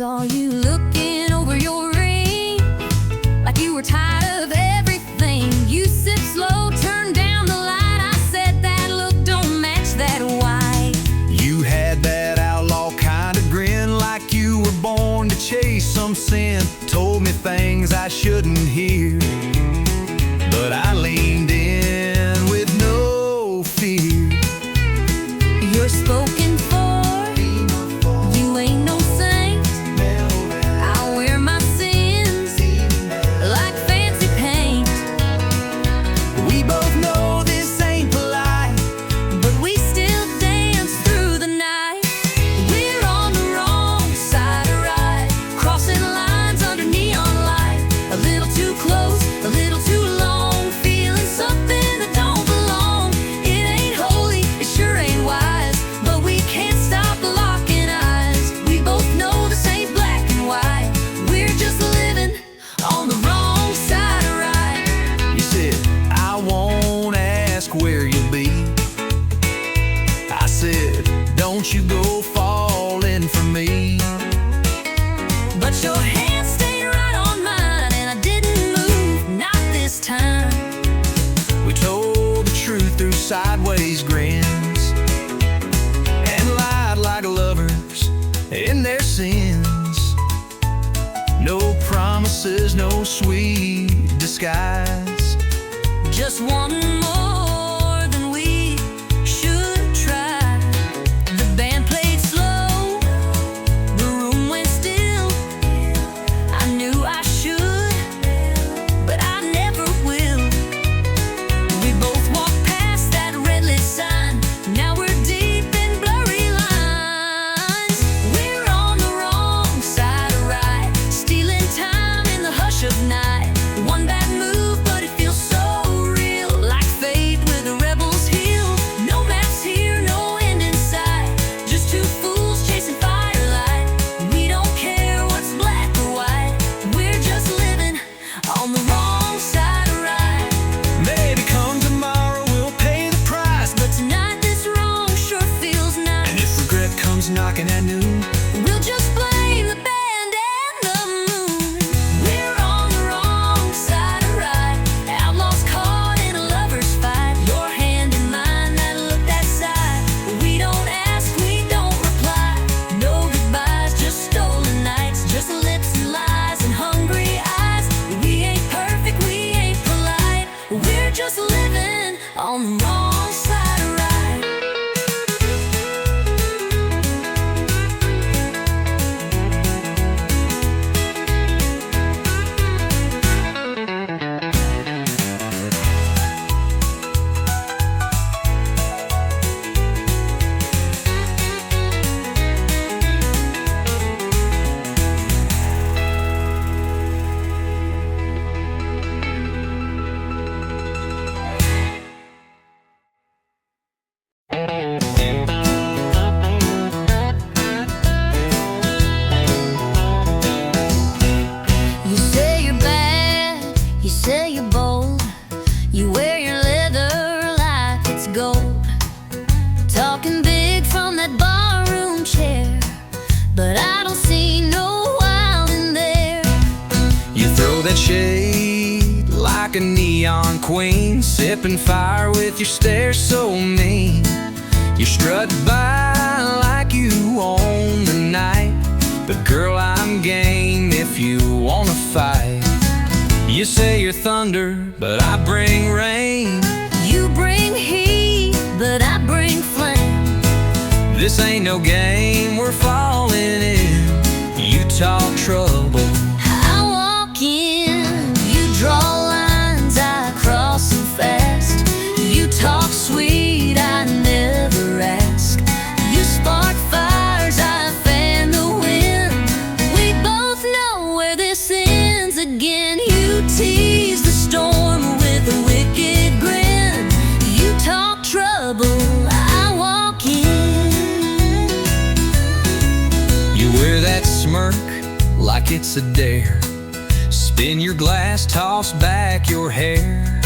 saw you looking over your ring, like you were tired of everything. You sipped slow, turned down the light. I said that look don't match that white. You had that outlaw kind of grin, like you were born to chase some sin. Told me things I shouldn't hear, but I leaned in with no fear. You're spoken for, you ain't no saint. I wear my sins like fancy paint. We both know this ain't polite, but we still dance through the night. We're on the wrong side of right, crossing lines under neon light. A little too close, a little too long, feeling something that don't belong. It ain't holy, it sure ain't wise, but we can't stop locking eyes. We both know this ain't black and white. We're just living on the wrong side of right. you said, I won't ask where you'll be. I said, don't you go falling for me. But your hand stayed right on mine, and I didn't move, not this time. We told the truth through sideways grins, and lied like lovers in their sins. No promises, no sweet disguise. Just one more than we should try. The band played slow, the room went still. I knew I should, but I never will. We both walked past that red lit sign. Now we're deep in blurry lines. We're on the wrong side of right, stealing time in the hush of night. One bad move, but it feels so real, like fate with the rebels healed. No maps here, no end in sight, just two fools chasing firelight. We don't care what's black or white, we're just living on the wrong side of right. Maybe come tomorrow we'll pay the price, But tonight this wrong sure feels nice. and if regret comes knocking at noon, We'll just blame the band and the moon. We're on the wrong side of right, outlaws caught in a lover's fight. Your hand in mine, that look, that side. We don't ask, we don't reply. No goodbyes, just stolen nights, just lips and lies and hungry eyes. We ain't perfect, we ain't polite. We're just living on the wrong side of right. You say you're bad, you say you're bold, you wear your leather like it's gold. Talking big from that barroom chair, but I don't see no wild in there. you throw that shade like a neon queen, sipping fire with your stare so mean. You strut by like you own the night, but girl, I'm game if you wanna fight. You say you're thunder, but I bring rain. You bring heat, but I bring flame. This ain't no game, we're falling in. You talk trouble, I walk in, you draw lines, I cross them fast. You talk sweet, I never ask. You spark fires, I fan the wind. We both know where this ends again. You tease the storm with a wicked grin. You talk trouble, I walk in. you wear that smirk like it's a dare. Spin your glass, toss back your hair.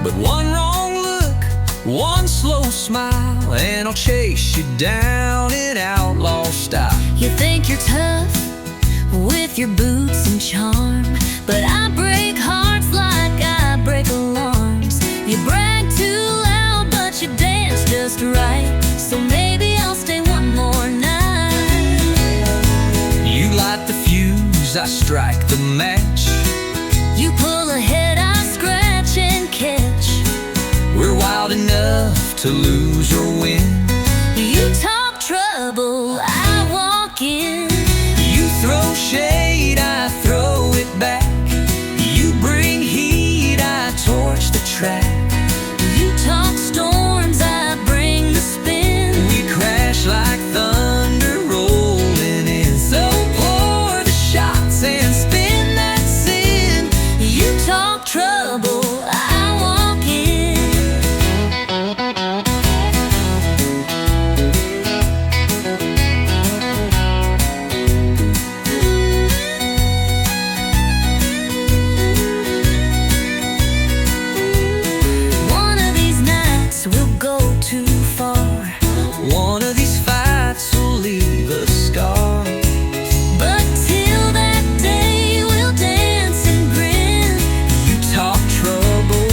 But one wrong look One slow smile and I'll chase you down in outlaw style. You think you're tough with your boots and charm, but I break hearts like I break alarms. You brag too loud, but you dance just right, so maybe I'll stay one more night. You light the fuse, I strike the match. You pull ahead, I scratch and catch. We're wild enough to lose or win. You talk trouble, I walk in. You throw shade, I throw it back. You bring heat, I torch the track. You talk storms, I bring the spin. We crash like thunder rolling in. So pour the shots and spin that sin. You talk trouble, I walk in. One of these nights we'll go too far. One of these fights will leave a scar. But till that day we'll dance and grin. You talk trouble,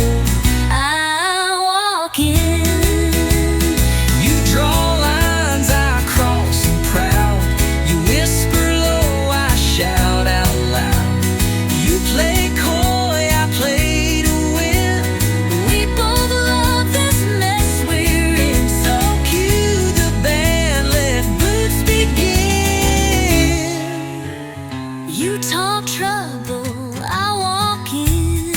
I walk in. you draw lines, I cross them proud. You whisper low, I shout out loud. You play coy, I play to win. We both love this mess we're in. So cue the band, let boots begin. You talk trouble, I walk in.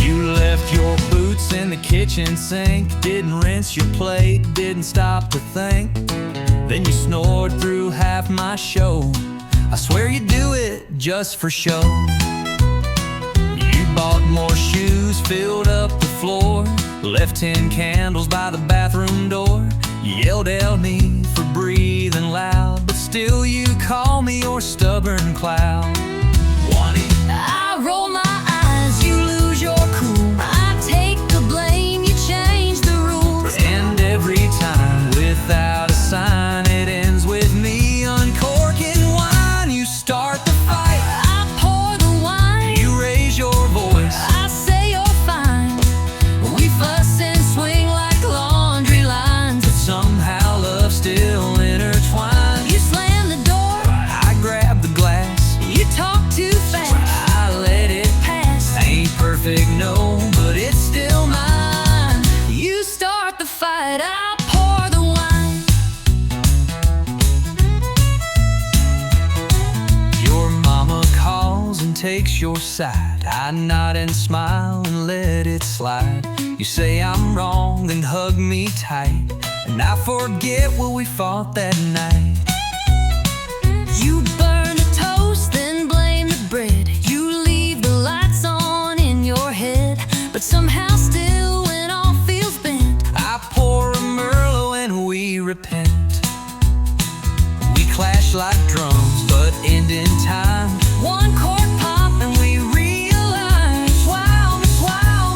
You left your boots in the kitchen sink. Didn't rinse your plate, didn't stop to think. Then you snored through half my show. I swear you do it just for show. You bought more shoes, filled up the floor, left 10 candles by the bathroom door. You yelled at me for breathing loud, but still you call me your stubborn cloud. Wanting I roll my eyes, you lose your cool. I take the blame, you change the rules. and every time without a sign, it ends with me uncorking wine. You start the fight, I pour the wine, you raise your voice. I say you're fine. We fuss and swing like laundry lines. Somehow love still intertwined. You slam the door, I grab the glass, you talk too fast. I let it Pass. ain't perfect, no, but it's still mine. You start the fight, I pour the wine. Your mama calls and takes your side. I nod and smile and let it slide. You say I'm wrong, then hug me tight, and I forget what we fought that night. You burn a toast, then blame the bread. You leave the lights on in your head, but somehow still when all feels bent, I pour a Merlot and we repent. We clash like drums, but end in time. one chord pop And we realize, wow,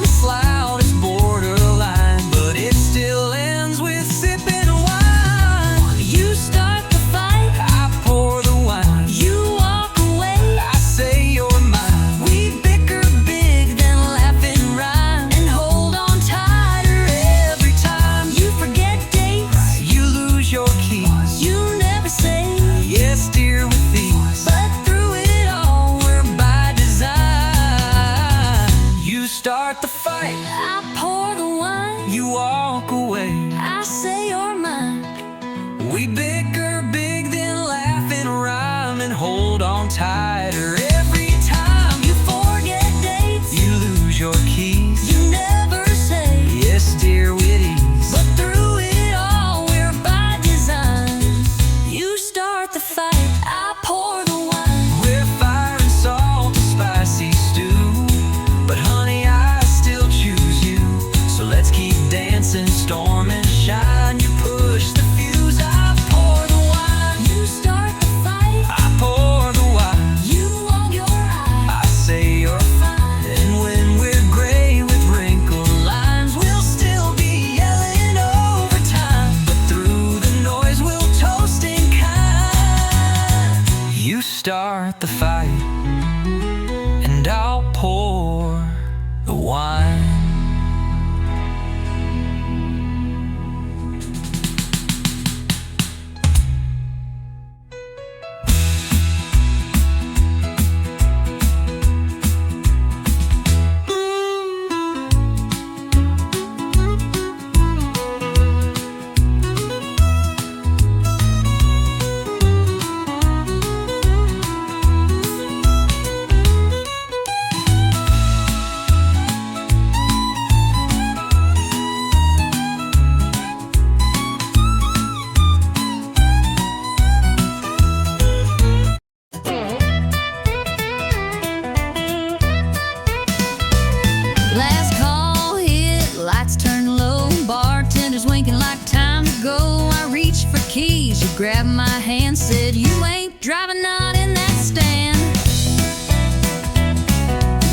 Miss Loud is borderline, but it still ends with sipping wine. you start the fight, I pour the wine, you walk away. I say you're mine. We bicker big, then laugh and rhyme, and hold on tighter every time. You forget dates, You lose your keys, you never say yes dear with these, but through it all we're by design. You start the fight, I pour the wine, you walk away. I say you're mine. We bicker big, then laugh and rhyme, and hold on tighter every time. You forget dates, You lose your keys, you never say yes dear with ease, but through it all we're by design. You start the fight, I pour the wine. we're fire and salt, a spicy stew. start the fight, and I'll pour the wine. Last call hit, lights turn low, bartender's winking like time to go. I reached for keys, you grabbed my hand, said you ain't driving, not in that stand.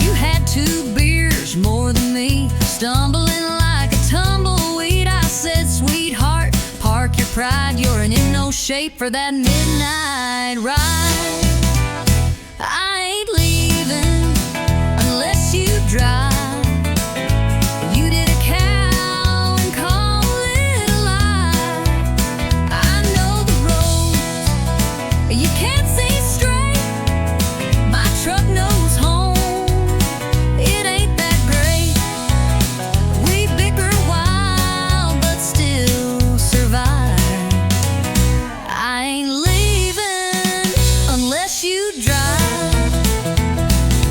You had 2 beers more than me, stumbling like a tumbleweed. I said, sweetheart, park your pride, you're in no shape for that midnight ride. I ain't leaving unless you drive. You did a cow and call it a lie. I know the roads you can't see straight. My truck knows home, it ain't that great. We bicker a while but still survive. I ain't leaving unless you drive.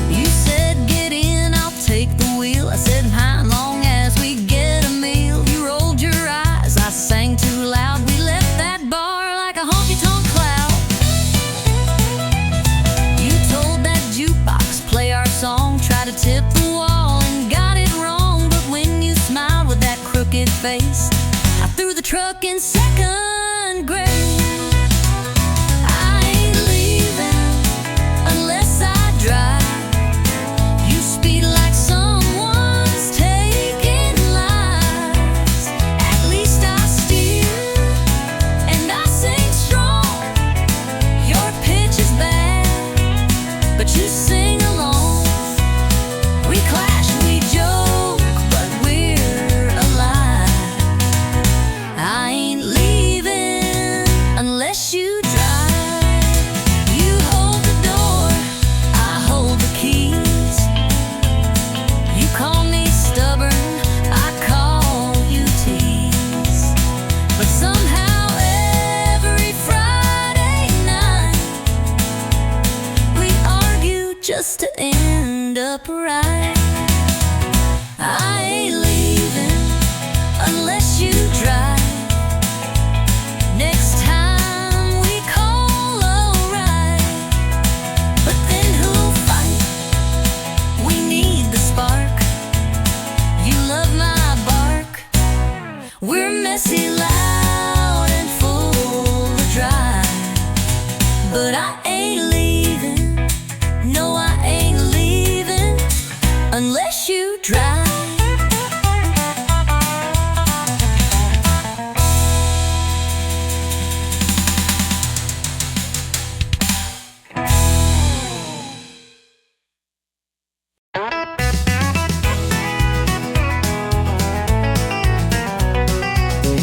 You said get in, I'll take the wheel. I said how long as we get a meal. You rolled your eyes, I sang too loud. We left that bar like a honky-tonk cloud. You told that jukebox play our song, tried to tip the wall and got it wrong. But when you smiled with that crooked face, I threw the truck in second grade. I ain't leaving unless I drive. You speed like someone's taking lives. At least I steer and I sing strong. Your pitch is bad, but you sing along. We clash, we joke, but we're alive. I ain't leaving unless you drive. You hold the door, I hold the keys. You call me stubborn, I call you tease. But somehow every Friday night we argue just to end up right. I ain't leaving unless you drive. Next time we call a ride. But then who'll fight? We need the spark. You love my bark. We're messy, loud, and full of drive. But I ain't leaving. No, I ain't leaving unless you drive.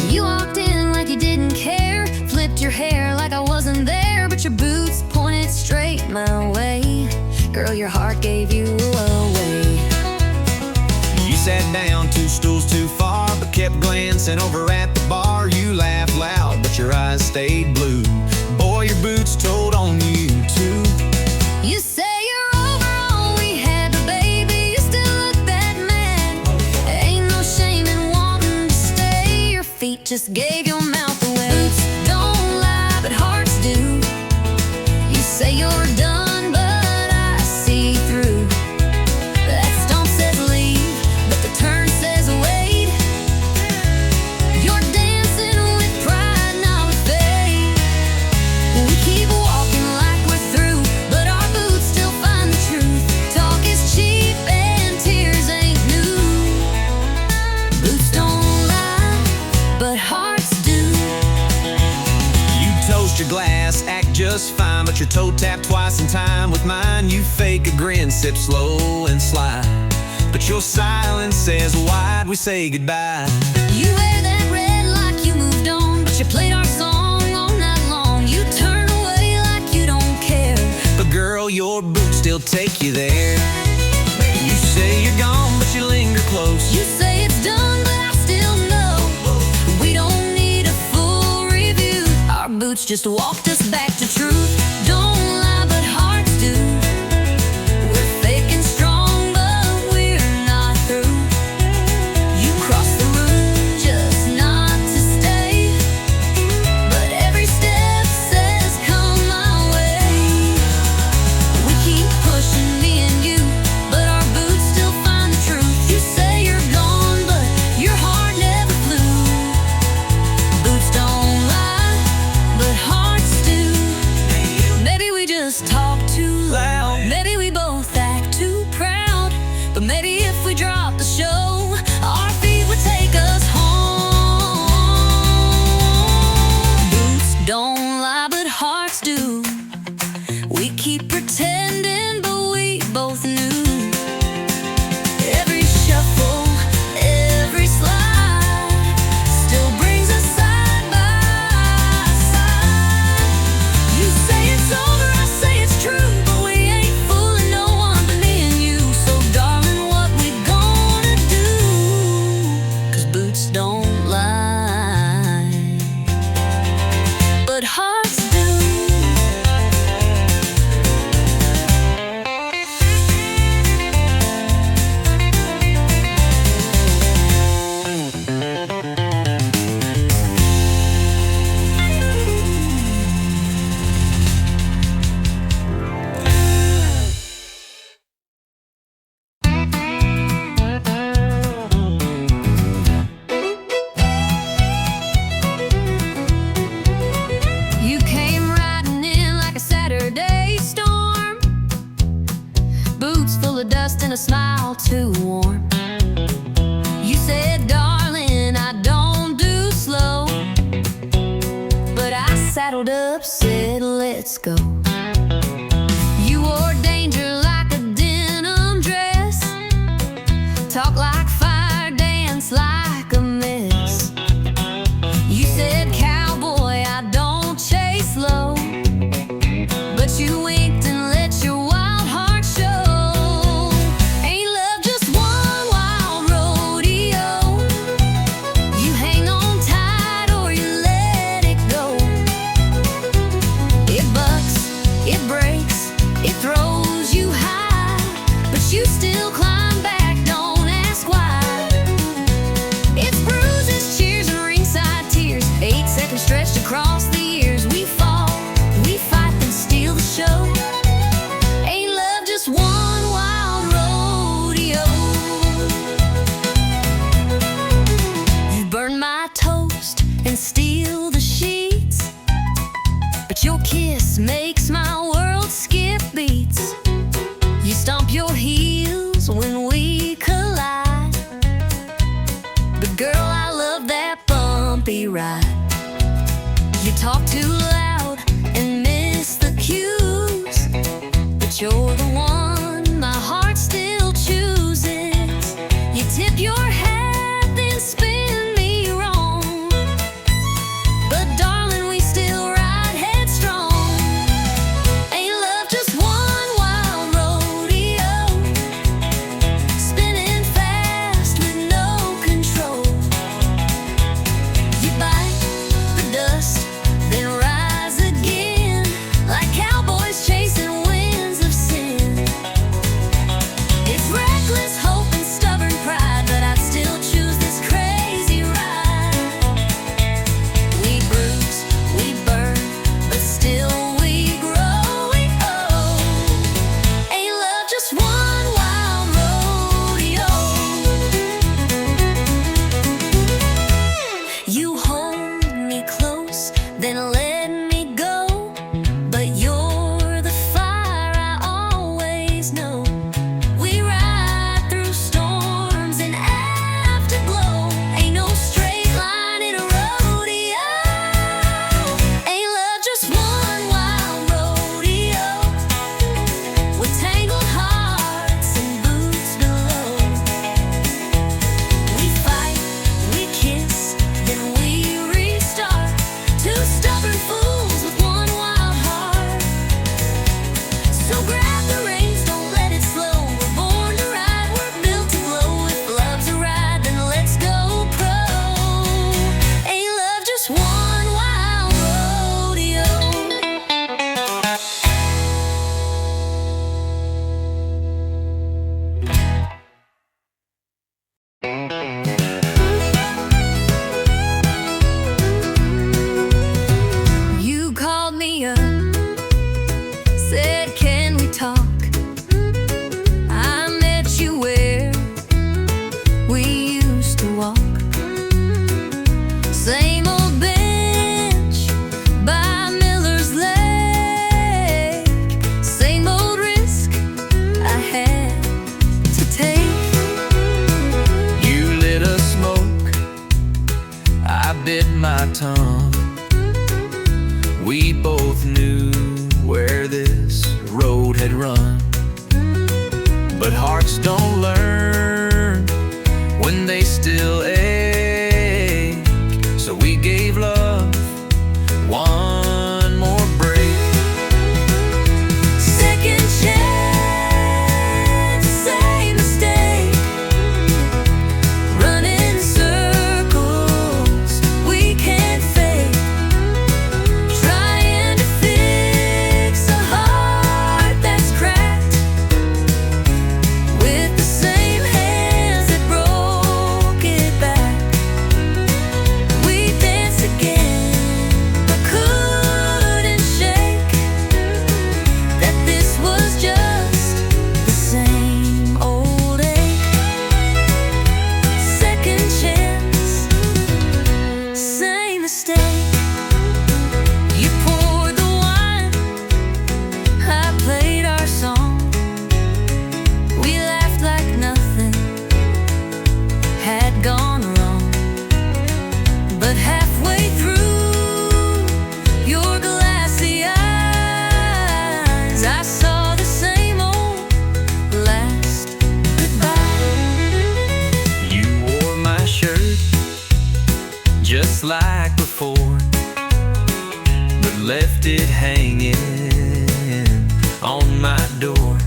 You walked in like you didn't care, flipped your hair like I wasn't there, but your boots pointed straight my way. Girl, your heart gave you away. You sat down 2 stools too far, but kept glancing over at the bar. You laughed loud, but your eyes stayed blue. Boy, your boots told on you too. You say you're over all we had, but baby, you still look that mad. Ain't no shame in wanting to stay. Your feet just gave your mouth away. Boots don't lie, but hearts do. You say you're done, but I see through. That stomp says leave, but the turn says wait. You're dancing with pride, not with faith. We keep walking like we're through, but our boots still find the truth. Talk is cheap and tears ain't new. Boots don't lie, but hearts do. You toast your glass, act just fine, but your toe tapped twice in time with mine. You fake a grin, sip slow and slide, but your silence says why'd we say goodbye? You wear that red like you moved on, but you played our song all night long. You turn away like you don't care, but girl, your boots still take you there. You say you're gone, but you linger close. You say it's done, but I still know we don't need a full review. Our boots just walked us back to truth. Don't lie, but hearts do. We're fake and strong, but we're not through. You cross the room just not to stay, but every step says come my way. We keep pushing, me and you, but our boots still find the truth. You say you're gone, but your heart never flew. Boots don't lie, but hearts do. Maybe we just talk too loud. Maybe we both act too proud. But maybe if we drop the show, our feet would take us home. Boots don't lie, but hearts do. We keep pretending, but we both knew. Every shuffle, every slide still brings us side by side. You say it's over, I say it's true, but we ain't fooling no one but me and you. So darling, what we gonna do? 'Cause boots don't lie, but hearts do. You came riding in like a Saturday storm, boots full of dust and a smile too warm. You said, darling, I don't do slow, but I saddled up, said, let's go. You wore danger like a denim dress, talk like fire, dance like a mess. You said, cowboy, I don't chase low, but you winked and let your wild heart show. Ain't love just one wild rodeo? You hang on tight or you let it go. It bucks, it breaks, it throws you high, but you still climb back, don't ask why. It's bruises, cheers, and ringside tears, 8 seconds stretched across the years. We fall, we fight, then steal the show. Ain't love just one wild rodeo? You burn my toast and steal the sheets, but your kiss makes my world skip beats. You stomp your heels when we collide, but girl, I love that bumpy ride. You talk too loud and miss the cues, but you're the one my heart still chooses. You tip your hat, then spin me wrong, but darling, we still ride headstrong. Ain't love just one wild rodeo? Spinning fast with no control. You bite the dust, then rise again, like cowboys chasing winds of sin. tongue. We both knew where this road had run, but hearts don't learn when they still ache. So we gave love one more break. Second chance, same mistake. Run in circles, we can't fake. Trying to fix a heart that's cracked with the same hands that broke it back. We danced again, but couldn't shake that this was just the same old ache. Second chance, same mistake. You poured the wine, I played our song. We laughed like nothing had gone wrong. But halfway through your glassy eyes, I saw the same old last goodbye. You wore my shirt just like before, but left it hanging on my door.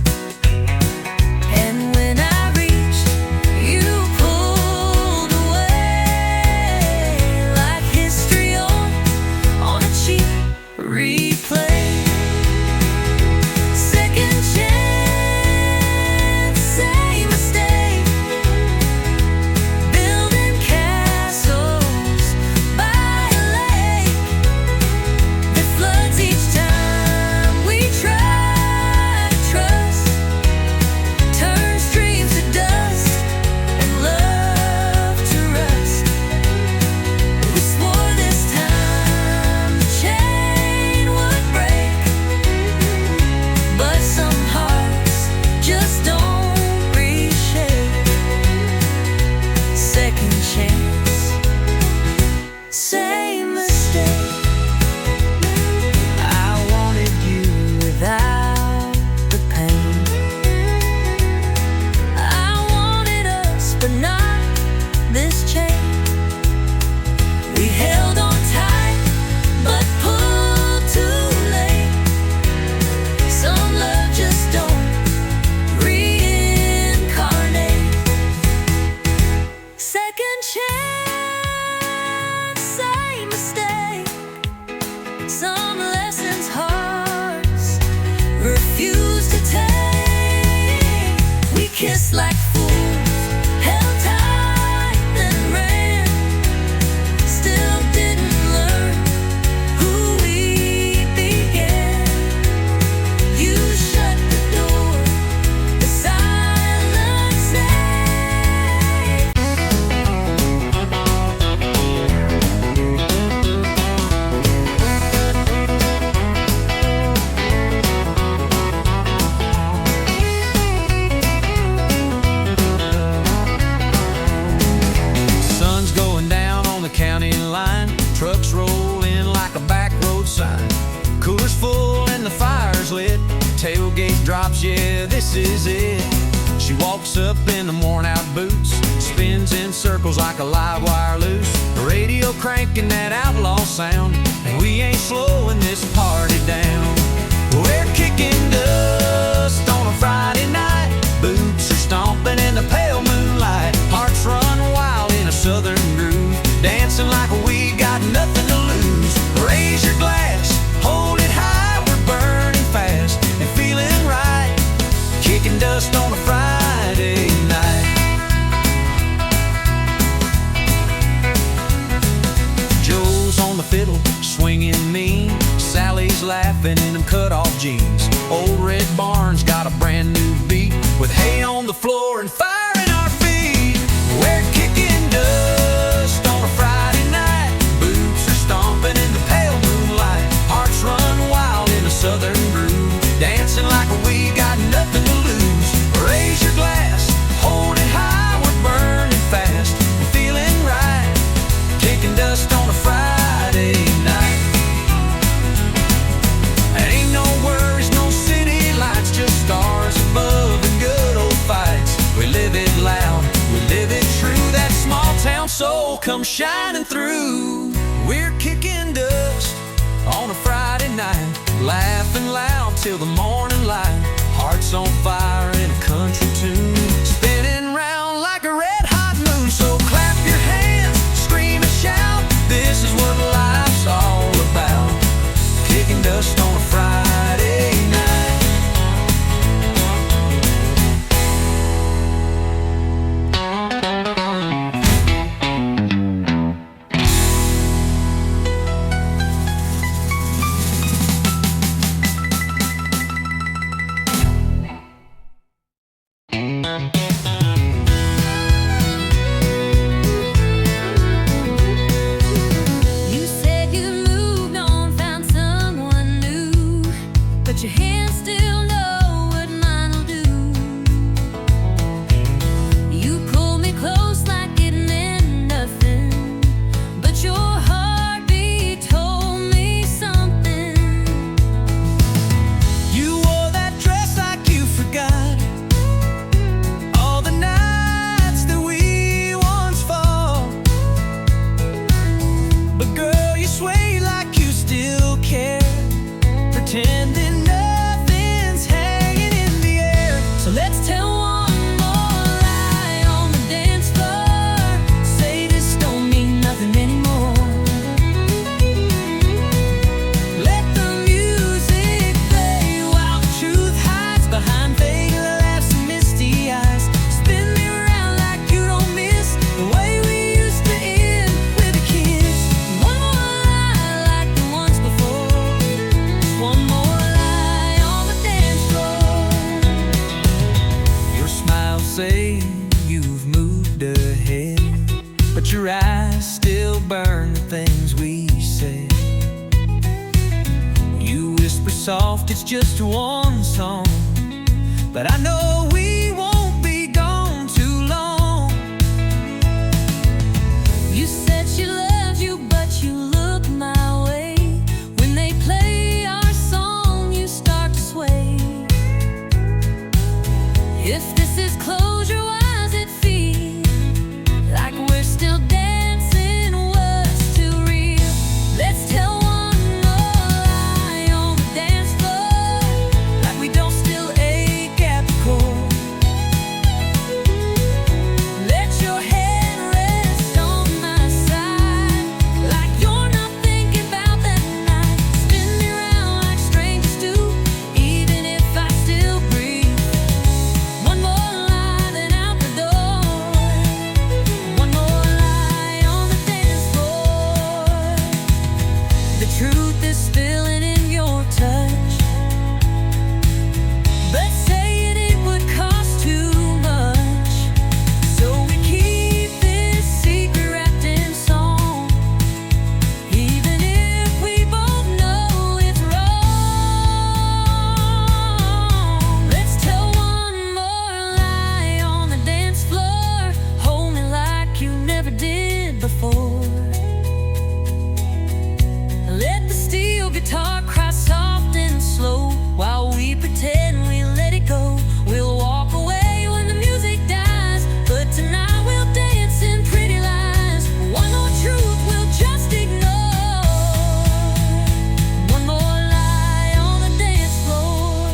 And when I reached, you pulled away like history on a cheap replay. Second chance, same mistake. Building castles by a lake that floods each time we try to trust. Turn streams to dust and love to rust. We swore this time the chain would break, but some hearts just don't reshape. Second chance, same mistake. I wanted you without the pain. I wanted us, but not this chain. We held on tight, but pulled too late. Some love just don't reincarnate. Second chance, same mistake. Some lessons hearts refuse to take. We kissed like fools, held tight, then ran. Still didn't learn who we began. You shut the door, the silence sank. Sun's going down on the county line. Trucks roll in like a back road sign. Cooler's full and the fire's lit. Tailgate drops, yeah, this is it. She walks up in the worn out boots, spins in circles like a live wire loose. The radio cranking that outlaw sound, and we ain't slowing this party down. We're kicking dust on a Friday night. Boots are stomping in the pale moonlight. Hearts run wild in a southern groove, dancing like we got nothing to lose. Raise your glass, hold it high, we're burning fast and feeling right. Kicking dust on a Friday night. Joe's on the fiddle, swinging mean. Sally's laughing in them cut-off jeans. Old Red Barn's got a brand new beat with soul comes shining through. We're kicking dust on a Friday night, laughing loud till the morning light. Hearts on fire in a country tune, spinning round like a red-hot moon. So clap your hands, scream and shout, this is what life's all about. Kicking dust on a Friday night. You said you moved on, found someone new, but your hands still know what mine'll do. You pulled me close like it meant nothing, but your heartbeat told me something. You wore that dress like you forgot all the nights that we once fought. But girl, you sway like you still care, pretending nothing's hanging in the air. So let's tell one more lie on the dance floor. Say this don't mean nothing anymore. Let the music play while the truth hides behind fake laughs and misty eyes. Spin me around like you don't miss the way we used to end with a kiss. One more lie like the ones before. One more lie on the dance floor. Your smile say you've moved ahead, but your eyes still burn the things we said. You whisper soft, it's just one song, but I know we won't be gone too long. You said she loved you, but you look my way. When they play our song, you start to sway. If this is closure, why does it feel like we're still dancing? What's too real? Let's tell one more lie on the dance floor, like we don't still ache at the core. Let your head rest on my side, like you're not thinking about that night. Spin me around like strangers do, even if I still breathe. One more lie, then out the door. One more lie on the dance floor. The truth is spilling in your touch, but saying it would cost too much. So we keep this secret wrapped in song, even if we both know it's wrong. Let's tell one more lie on the dance floor. Hold me like you never did before. Let the steel guitar cry soft and slow while we pretend we let it go. We'll walk away when the music dies, but tonight we'll dance in pretty lies. One more truth we'll just ignore. One more lie on the dance floor.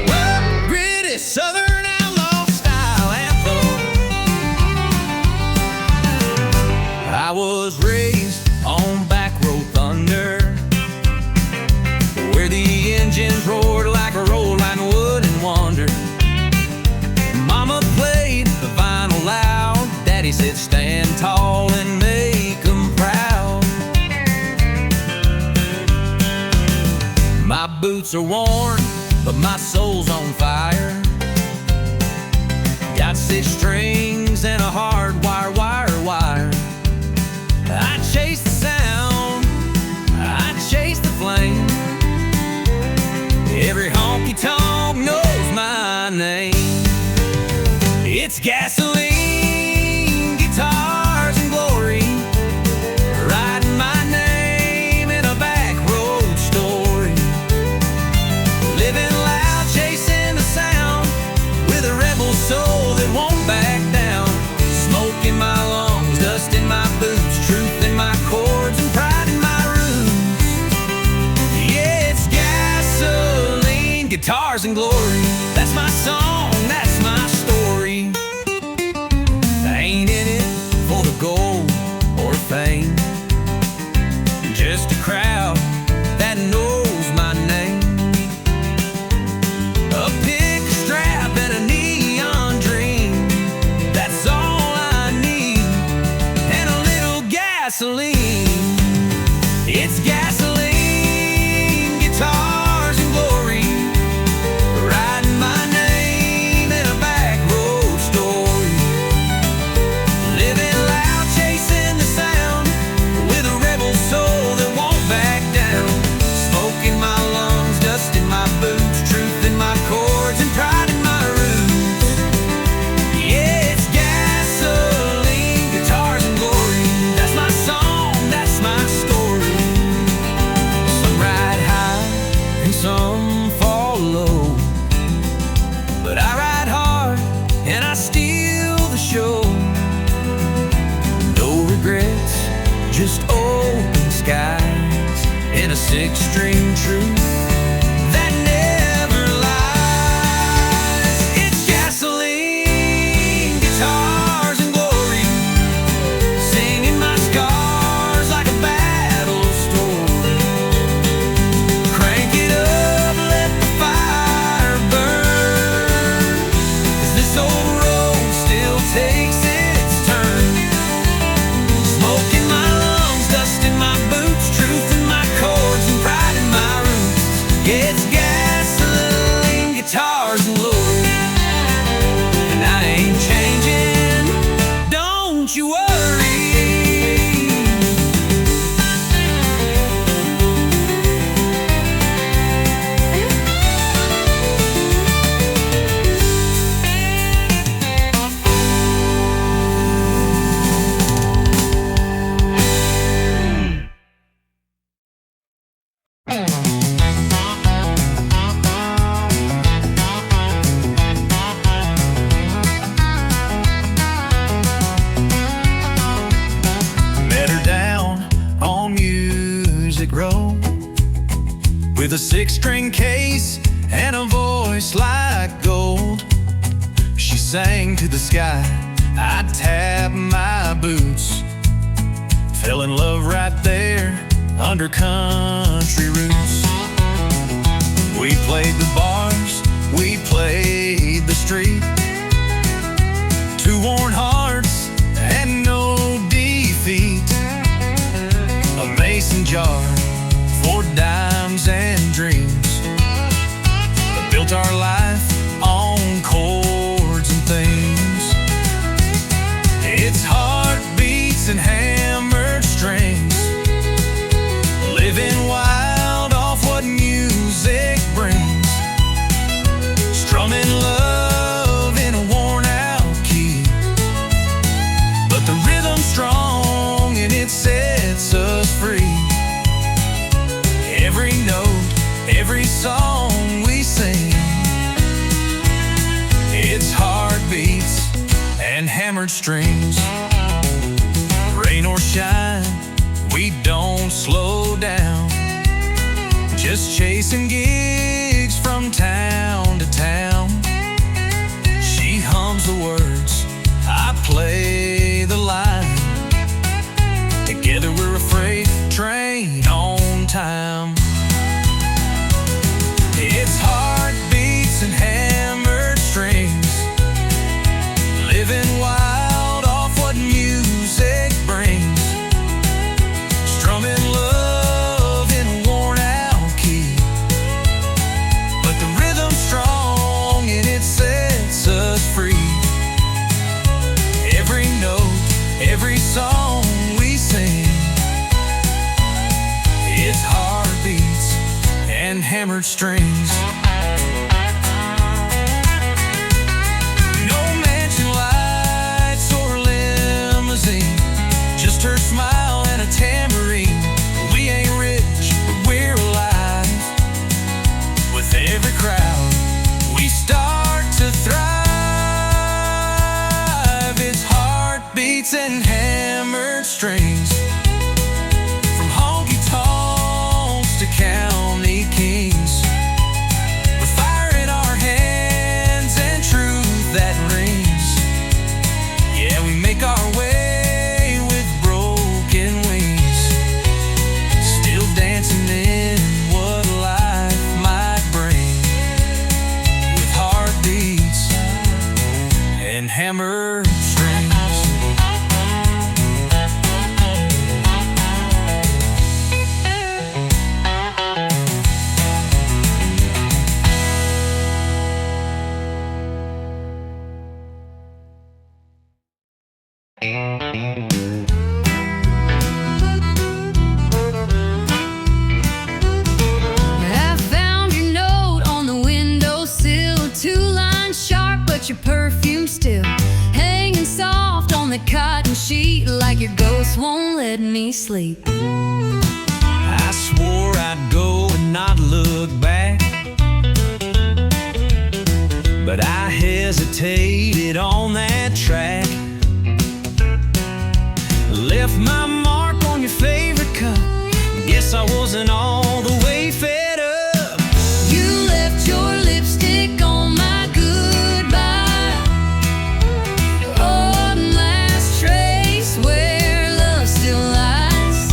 Well, gritty Southern outlaw style anthem. I was raised on back road thunder, where the engines roared like a roll line wouldn't wonder. Mama played the vinyl loud, Daddy said stand tall and make 'em proud. My boots are worn, but my soul's on fire. Got 6 strings and a hard wire, wire, wire. I chase the sound, I chase It's gasoline, guitars, and glory, writing my name in a back road story. Living loud, chasing the sound, with a rebel soul that won't back down. Smoke in my lungs, dust in my boots, truth in my chords, and pride in my roots. Yeah, it's gasoline, guitars, and glory. That's my song, that's my story. I ain't in it for the gold or fame, just a crowd that knows my name. A pick, a strap, and a neon dream, that's all I need, and a little gasoline. It's gasoline, guitars, and glory, writing my name in a back road story. Living loud, chasing the sound, with a rebel soul that won't back down. Smoke in my lungs, dust in my boots, truth in my chords, and pride in my roots. Yeah, it's gasoline, guitars, and glory. That's my song, that's my story. Some ride high and some fall low, but I ride hard and I steal the show. No regrets, just open skies, and a six-string truth that never lies. It's gasoline, guitars, and glory, singing my scars like a battle story. Crank it up, let the fire burn, 'cause this old road still takes its turn. Smoke in my lungs, dust in my boots, truth in my chords, and pride in my roots. Yeah, it's gasoline, guitars, and glory, and I ain't changing, don't you worry. Met her down on Music Row, with a six-string case and a voice like gold. She sang to the sky, I tapped my boots, fell in love right there under country roots. We played the bars, we played the street, two worn hearts and no defeat. A mason jar for dimes and dreams, that built our life on chords and themes. It's heartbeats and hammered strings, living wild off what music brings. Strumming love in a worn-out key, but the rhythm's strong and it sets us free. Every note, every song we sing, it's heartbeats and hammered strings. Rain or shine, we don't slow down, just chasing gigs from town to town. She hums the words, I play the line. Together we're a freight train on time. It's heartbeats and hammered strings, living wild off what music brings. Strumming love in a worn-out key, but the rhythm's strong and it sets us free. Every note, every song we sing, it's heartbeats and hammered strings. No mansion like but your perfume still hanging soft on the cotton sheet, like your ghost won't let me sleep. I swore I'd go and not look back, but I hesitated on that track. Left my mark on your favorite cup. Guess I wasn't all the way fed up. You left your lipstick on my goodbye, one last trace where love still lies.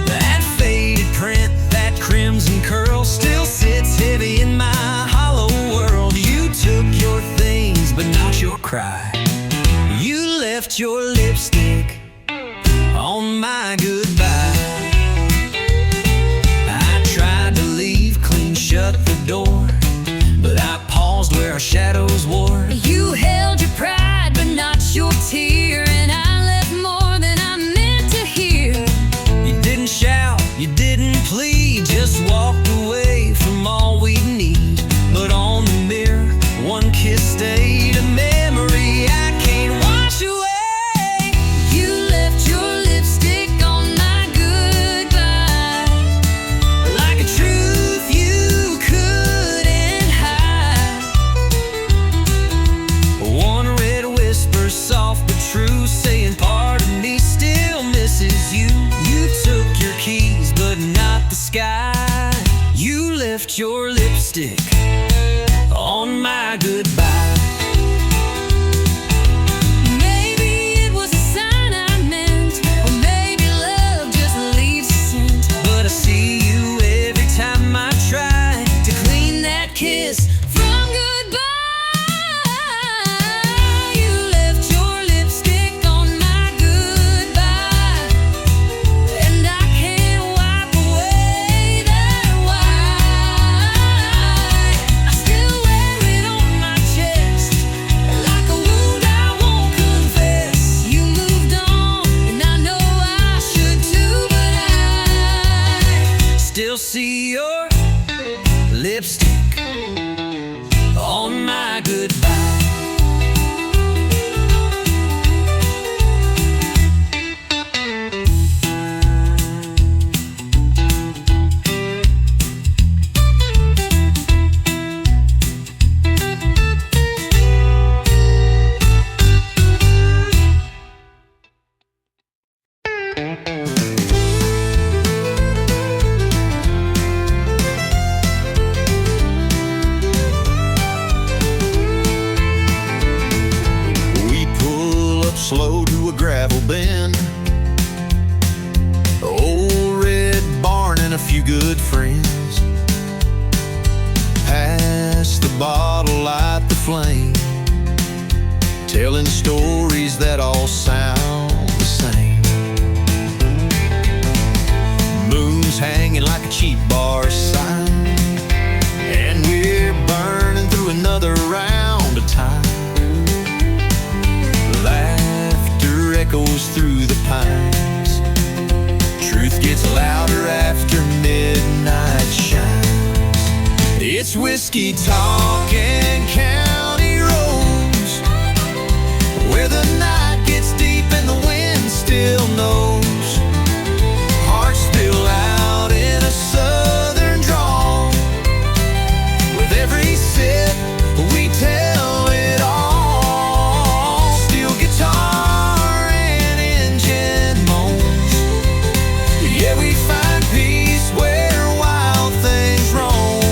That faded print, that crimson curl, still sits heavy in my hollow world. You took your things, but not your cry. You left your lipstick on my goodbye. I tried to leave, clean shut the door, but I paused where our shadows wore. You held your pride, but not your tear, and I left more than I meant to hear. You didn't shout, you didn't plead, just walked away from all we need. But on the mirror, one kiss stayed, a memory I can't wash away. You left your lipstick on my goodbye, Like a truth you couldn't hide. One red whisper, soft but true, saying part of me still misses you. You took your keys, but not the sky. You left your lipstick on my goodbye. maybe it was a sign I meant, or maybe love just leaves a scent. But I see you every time I try To clean that kiss from goodbye, you left your lipstick on my goodbye, and I can't wipe away that white. I still wear it on my chest, like a wound I won't confess. You moved on, and I know I should too, but I still see your lipstick on my goodbye. We pull up slow to a gravel bend, old red barn and a few good friends. Pass the bottle, light the flame, telling stories that all sound the same. Moon's hanging like a cheap bar sign, and we're burning through another round of time. Laughter echoes through the pines. Truth gets louder after midnight shines. It's whiskey talking county roads, where the night gets deep and the wind still knows. Hearts spill out in a southern drawl. With every sip we tell it all. Steel guitar and engine moans. Yeah, we find peace where wild things roam.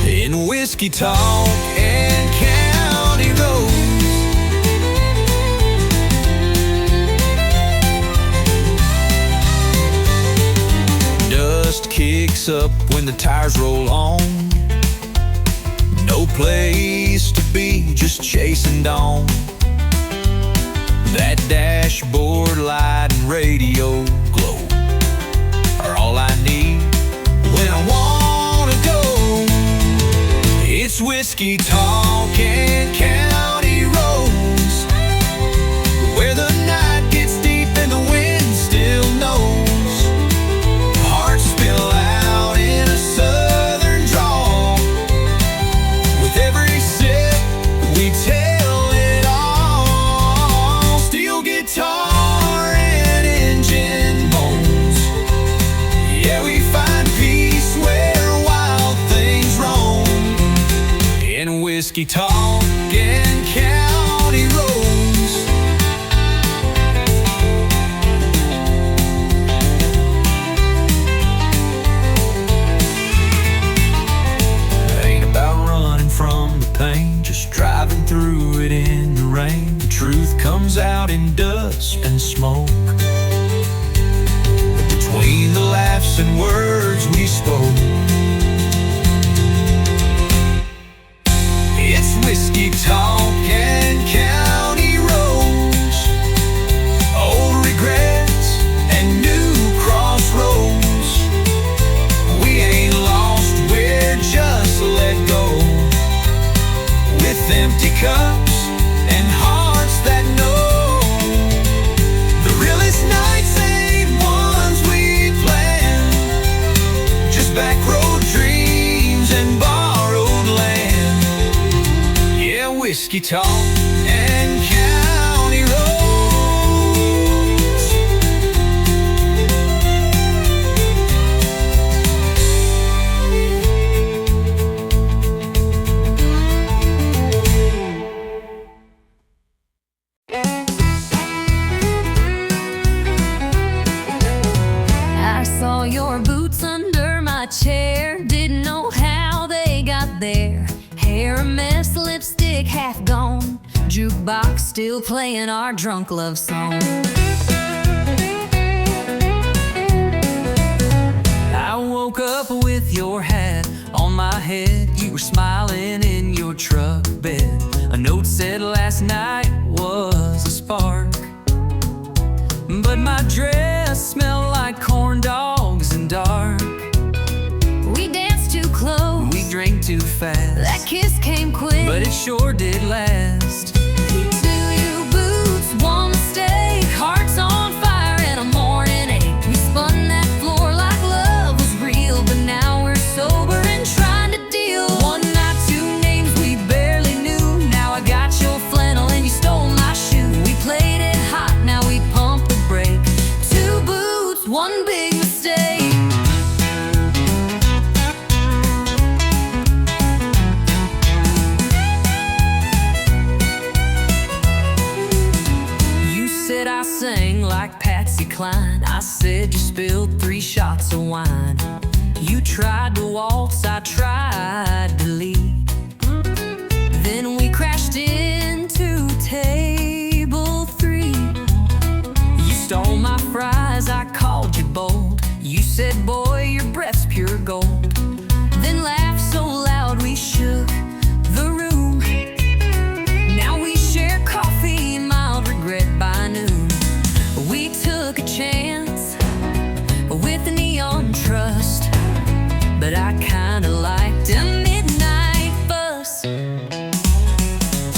In whiskey talk and county roads. Dust kicks up when the tires roll on. No place to be, just chasing dawn. That dashboard light and radio glow are all I need when I wanna go. It's whiskey talking county roads, where the night gets deep and the wind still knows. Hearts spill out in a southern drawl. With every sip we whiskey talk and county roads. Ain't about running from the pain, just driving through it in the rain. The truth comes out in dust and smoke. Between the laughs and words we spoke, it's whiskey talk and county roads, old regrets and new crossroads. We ain't lost, we're just let go, with empty cups and hearts that know. The realest nights ain't ones we planned, just back road dreams and borrowed land. Yeah, whiskey talk and county roads. I saw your boots under my chair, didn't know how they got there. Hair a mess, lipstick half gone, jukebox still playing our drunk love song. I woke up with your hat on my head, you were smiling in your truck bed. A note said last night was a spark, but my dress smelled like corn dogs and dark. We danced too close, We drank too fast, that kiss came quick, but it sure did last. Two you boots, one mistake, hearts on fire and a morning ache. We spun that floor like love was real, but now we're sober and trying to deal. One night, two names we barely knew. Now I got your flannel and you stole my shoe. We played it hot, now we pump the brake. Two boots, one big mistake. You said I sang like Patsy Cline, I said you spilled 3 shots of wine. You tried to waltz, I tried to lead. Then we crashed into table 3. You stole my fries, I called you bold. You said, boy, your breath's pure gold. Then laughed so loud we shook the room. Now we share coffee, mild regret by noon. We took a chance with a neon trust, but I kinda liked a midnight bus.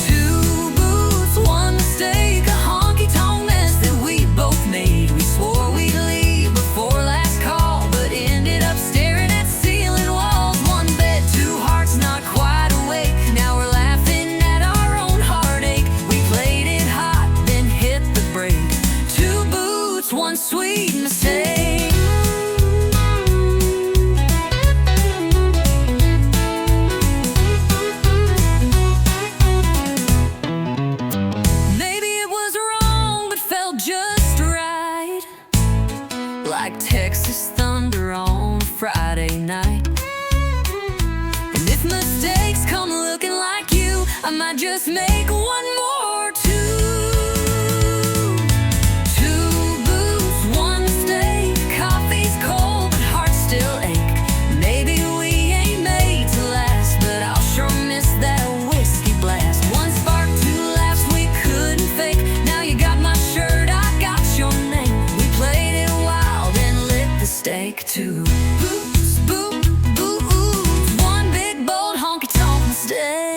Two boots, one mistake, a honky-tonk mess that we both made. We swore we'd leave before last call, but ended up staring at ceiling walls. One bed, two hearts not quite awake. Now we're laughing at our own heartache. We played it hot, then hit the brake. Two boots, one sweet mistake. Maybe it was wrong, but felt just right, like Texas thunder on Friday night. And if mistakes come looking like you, I might just make one more too. Two boots, one mistake, coffee's cold, but hearts still ache. Maybe we ain't made to last, but I'll sure miss that whiskey blast. One spark, two laughs we couldn't fake. Now you got my shirt, I got your name. We played it wild and lit the stake. Two boots, boot, boots, one big bold honky-tonk mistake.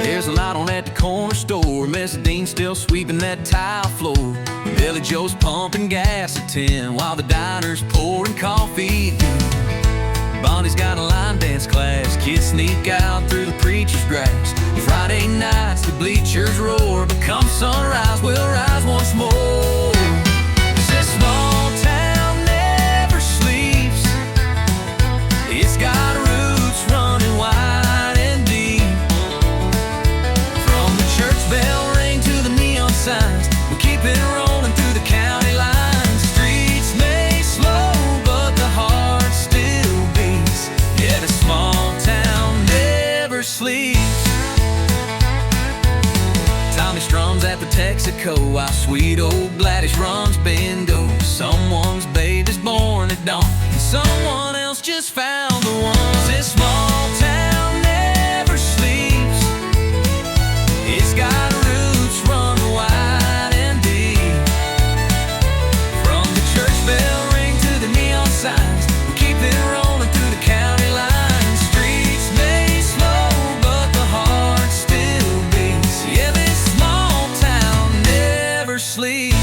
There's a light on at the corner store, Miss Dean's still sweeping that tile floor. Billy Joe's pumping gas at 10 while the diner's pouring coffee. Bonnie's got a line dance class. Kids sneak out through the preacher's grass. Friday nights the bleachers roar, but come sunrise we'll rise once more. This small town never sleeps. It's got roots running wide and deep. From the church bell ring to the neon signs, we keep it rolling through the county lines. Streets may slow, but the heart still beats. Yeah, the small town never sleeps. Tommy strums at the Texaco while sweet old Gladys runs bingo. Someone's baby's born at dawn, and someone else just found the one. This small town never sleeps. It's got roots run wide and deep. From the church bell ring to the neon signs, we keep it rolling through the county lines. Streets may slow, but the heart still beats. Yeah, this small town never sleeps.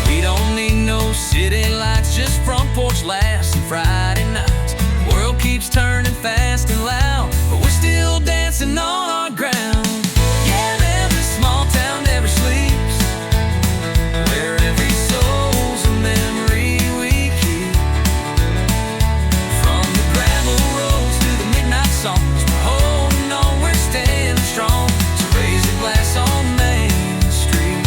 We don't need no city lights, just front porch laughs and Friday nights. The world keeps turning fast and loud, but we're still dancing on our ground. Yeah, man, this small town never sleeps. Where every soul's a memory we keep. From the gravel roads to the midnight songs, we're holding on, we're standing strong. So raise a glass on Main Street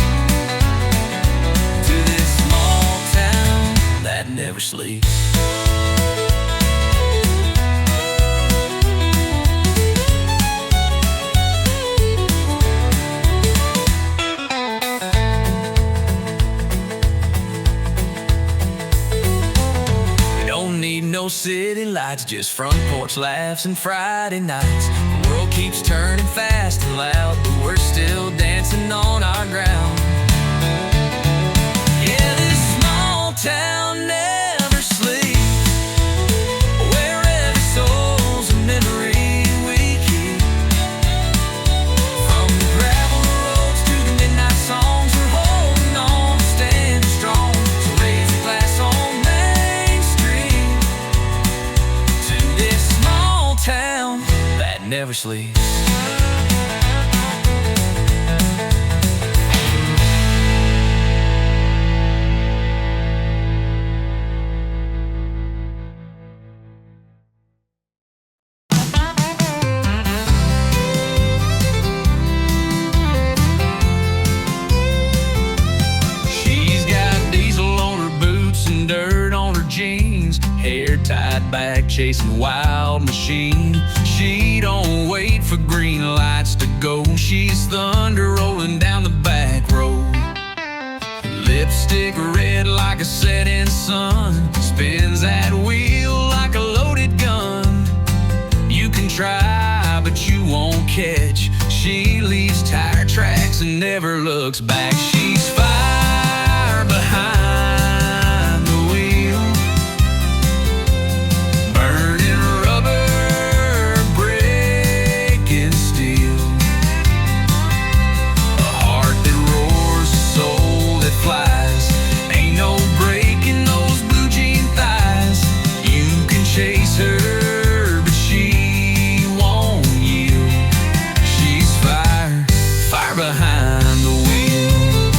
to this small town that never sleeps. No city lights, just front porch laughs and Friday nights. The world keeps turning fast and loud, but we're still dancing on our ground. Yeah, this small town never sleeps. Where every soul's a memory we keep. From the gravel roads to the midnight songs, we're holding on, standing strong. So raise a glass on Main Street to this small town that never sleeps. She's got diesel on her boots and dirt on her jeans, hair tied back chasing wild machine. She don't wait for green lights to go. She's thunder rolling down the back road. Lipstick red like a setting sun, spins that wheel like a loaded gun. You can try, but you won't catch. She leaves tire tracks and never looks back. She's fire behind the wheel, burning rubber, breaking steel. A heart that roars, a soul that flies. Ain't no breaking those blue jean thighs. You can chase her, but she won't yield. She's fire, fire behind the wheel.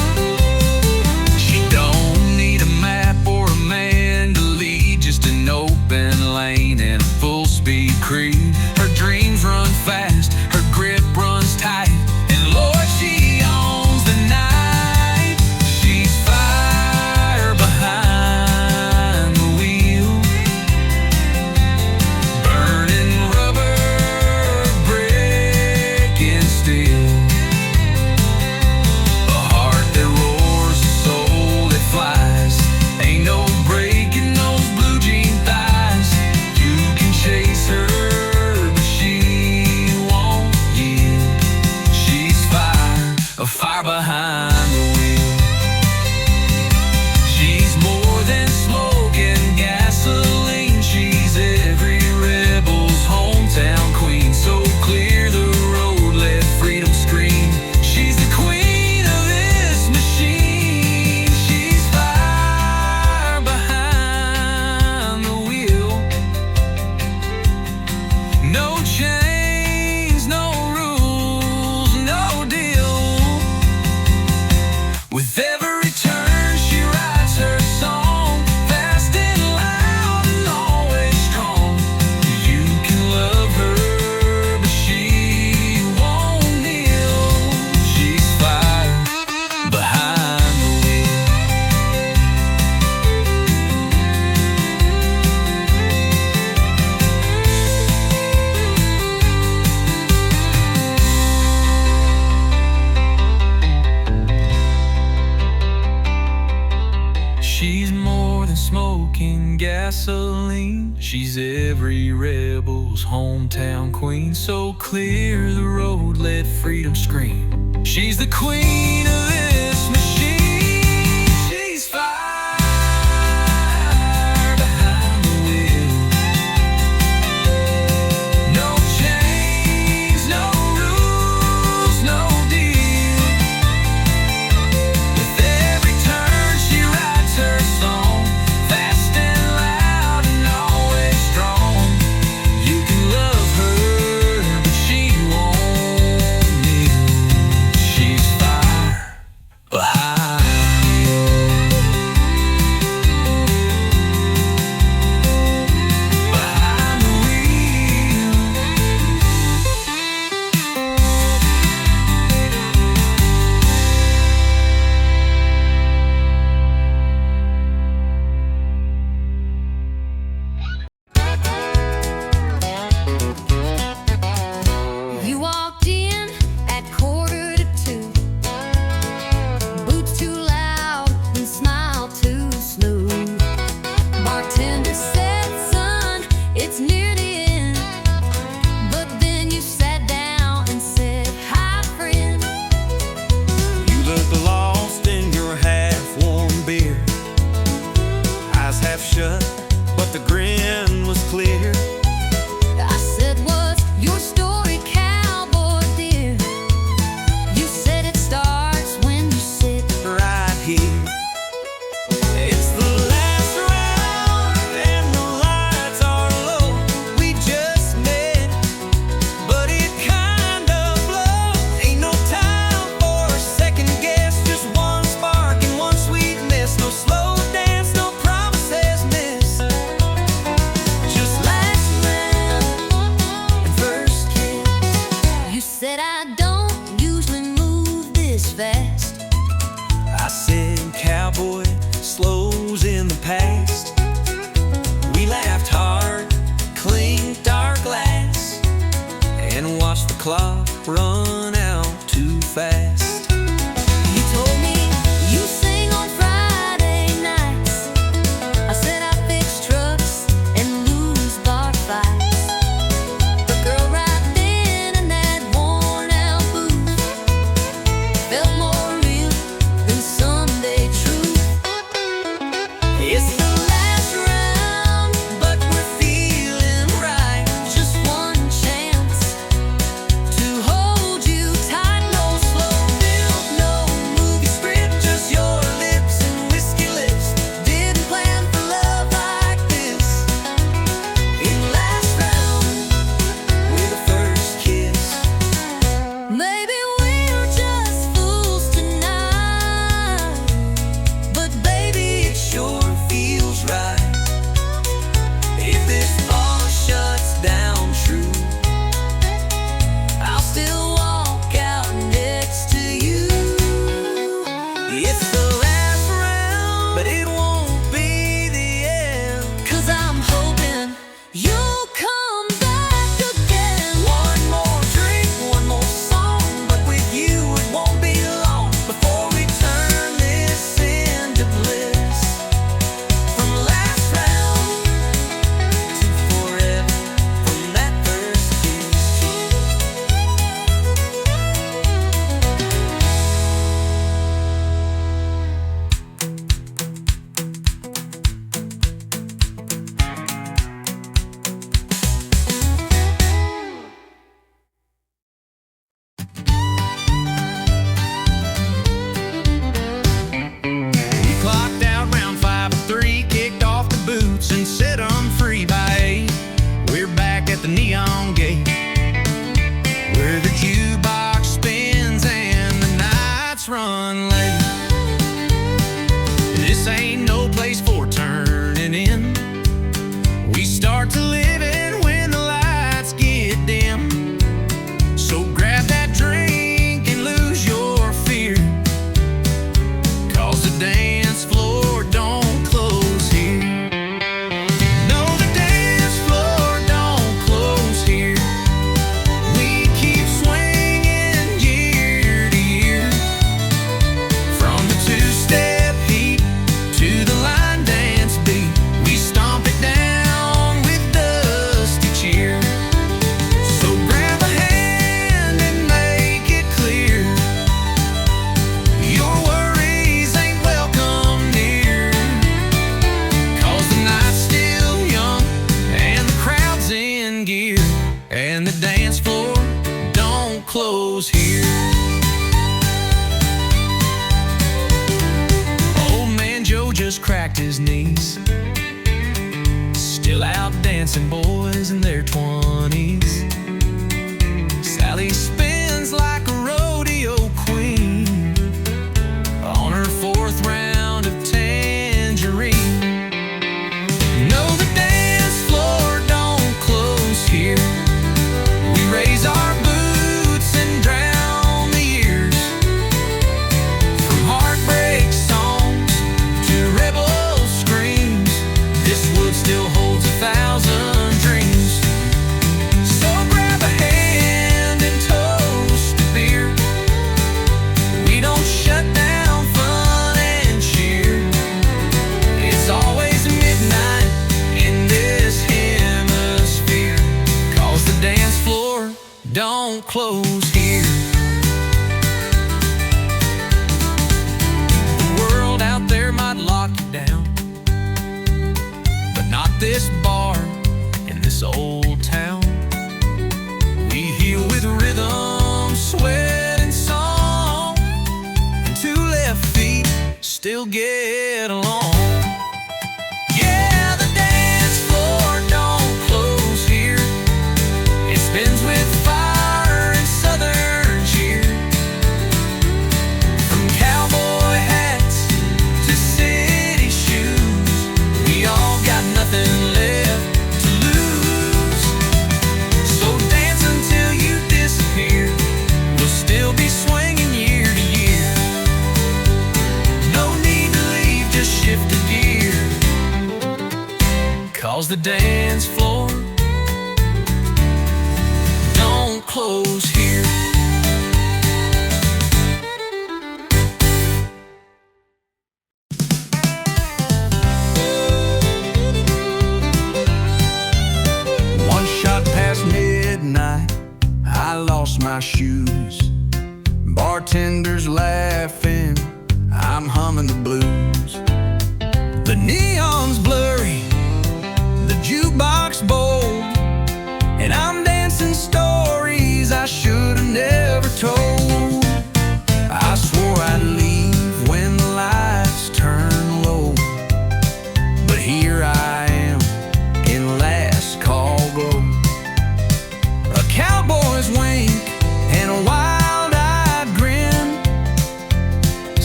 She's more than smoking gasoline. She's every rebel's hometown queen. So clear the road, let freedom scream. She's the queen of this machine. She's fire behind the wheel. No chains, no rules, no deal. With every turn she rides her song, fast and loud and always strong. You can love her, but she won't kneel. She's fire behind. Behind the wheel. You walked in at 1:45. Boots too loud and smile too smooth. Bartender said, "Son, it's near the end." But then you sat down and said, "Hi, friend." You look lost in your half-warm beer, eyes half shut, but the grin was clear. I said, "What's your story, cowboy dear?" You said it starts when you sit. Right here, it's the last round and the lights are low. We just met, but it kind of blows. Ain't no time for a second guess, just one spark and one sweet miss. No slow dance, no promises missed. Just like his knees. Still out dancing boys in their 20s. Sally spins like a rodeo queen on her 4th round of tangerine. No, the dance floor don't close here. We raise our boots and drown the years. From heartbreak songs to rebel screams, this wood still holds 1,000 dreams. So grab a hand and toast to beer. We don't shut down fun and cheer. It's always midnight in this hemisphere, 'cause the dance floor don't close here. The world out there might lock you down, but not this bar in this old town. We heal with rhythm, sweat, and song, and 2 left feet still get along. Yeah, the dance floor don't close here. It spins with fire and southern cheer. From cowboy hats to city shoes, we all got nothing left to lose. So dance until you disappear. We'll still be swinging year to year. No need to leave, just shift a gear, 'cause the dance floor don't close here. One shot past midnight, I lost my shoes. Bartenders laughing, I'm humming the blues. The neon's blurry, the jukebox bold, and I'm dancing stories I should have never told. I swore I'd leave when the lights turn low, but here I am in last call glow. A cowboy's wink and a wild-eyed grin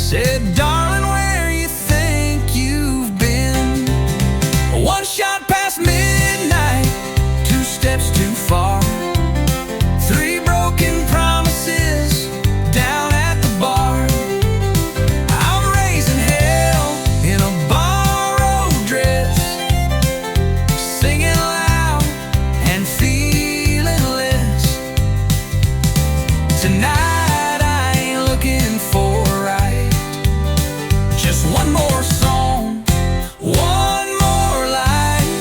said, "Darling, where you think you've been?" One shot past midnight, 2 steps too far, 3 broken promises down at the bar. I'm raising hell in a borrowed dress, singing loud and feeling less. Tonight I ain't looking for right, just one more song, one more light,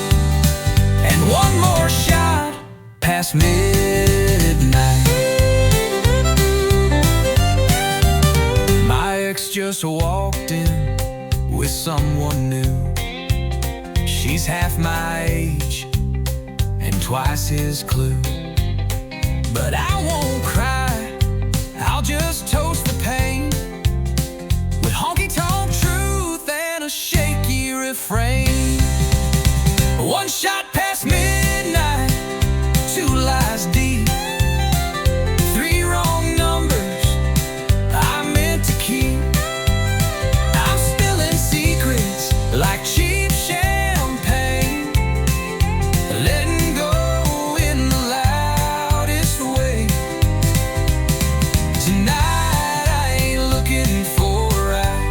and one more shot past midnight. My ex just walked in with someone new. She's half my age and twice his clue. But I won't cry, I'll just toast the pain with honky-tonk truth and a shaky refrain. One shot past midnight, 2 lies deep, 3 wrong numbers I meant to keep. I'm spilling secrets like cheap champagne, letting go in the loudest way. Tonight I ain't looking for right,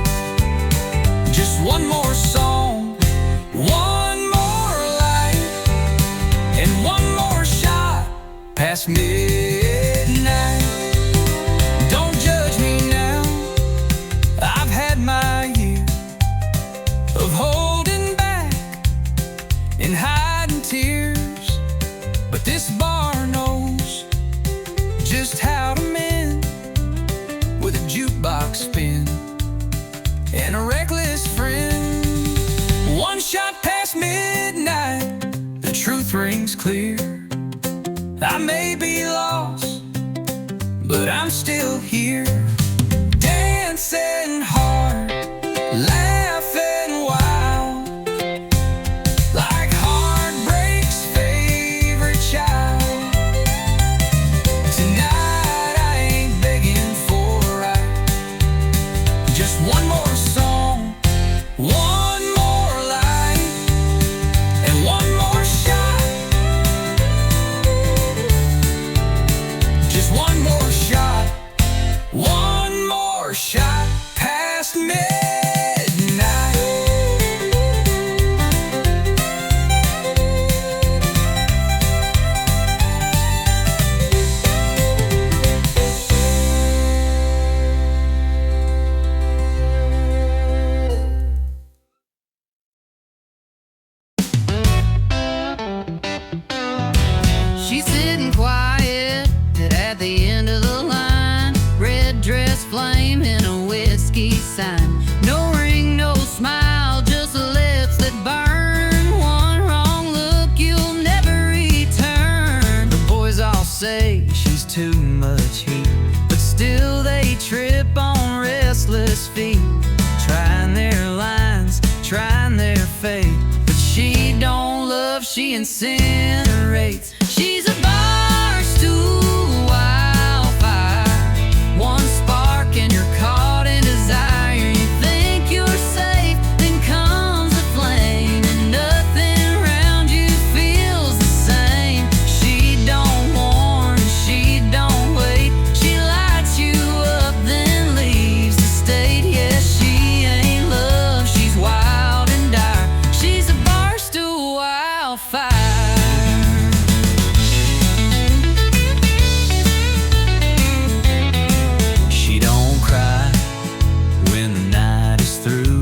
just one more song, one more light, and one more shot past midnight. Don't judge me now, I've had my year of holding back and hiding tears, but this bar knows just how to mend with a jukebox spin and a reckless friend. One shot past midnight, the truth rings clear. I may be lost, fate. But she don't love, she incinerates. She's a bar stool wildfire. One spark and you're caught in desire. You think you're safe, then comes a flame, and nothing around you feels the same. She don't warn, she don't wait. She lights you up, then leaves the state. Yeah, she ain't love, she's wild and dire. She's a bar stool wildfire.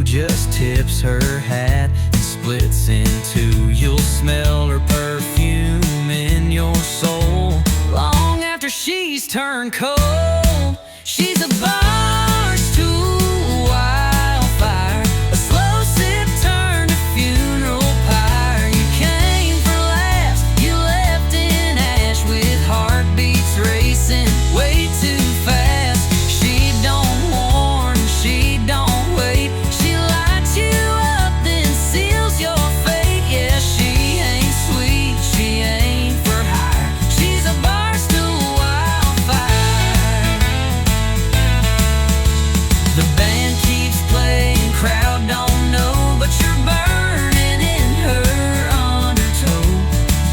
Just tips her hat and splits in two. You'll smell her perfume in your soul long after she's turned cold. She's a bar stool wildfire, a slow sip turned to funeral pyre. You came for laughs, you left in ash with heartbeats racing way too fast. She don't warn, she don't wait. You up, then seals your fate. Yeah, she ain't sweet, she ain't for hire. She's a bar stool wildfire. The band keeps playing, crowd don't know, but you're burning in her undertow.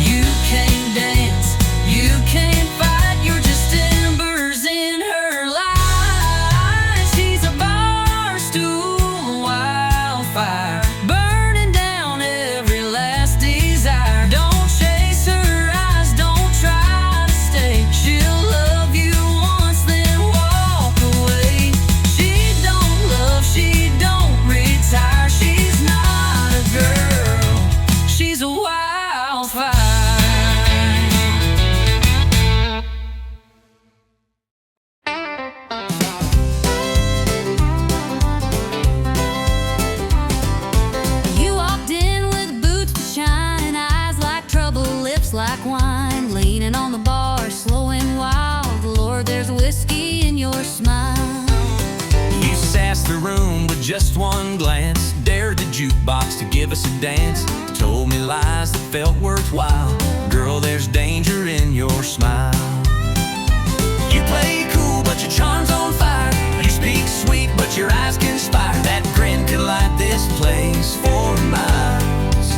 You can't dance, you can't fight, you're just embers in her light. She's a bar stool wildfire, burning down every last desire. Don't chase her eyes, don't try to stay. She'll love you once, then walk away. She don't love, she don't retire. She's not a girl, she's a wildfire. You walked in with boots to shine, eyes like trouble, lips like wine, leaning on the bar, slow and wild. Lord, there's whiskey in your smile. You sassed the room with just one glance, dared the jukebox to give us a dance. Told me lies that felt worthwhile. Girl, there's danger in your smile. You play cool, but your charm's on fire. You speak sweet, but your eyes conspire. That grin could light this place for miles.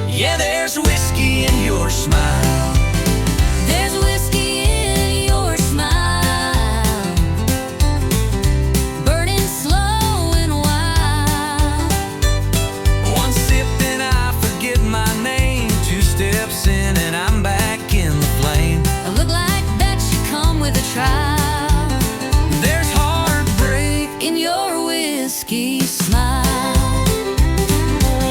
Yeah, there's whiskey in your smile. There's whiskey in your smile, burning slow and wild. One sip and I forget my name. Two steps in and I'm back in the flame. I look like that you come with a trial. There's heartbreak In your whiskey smile,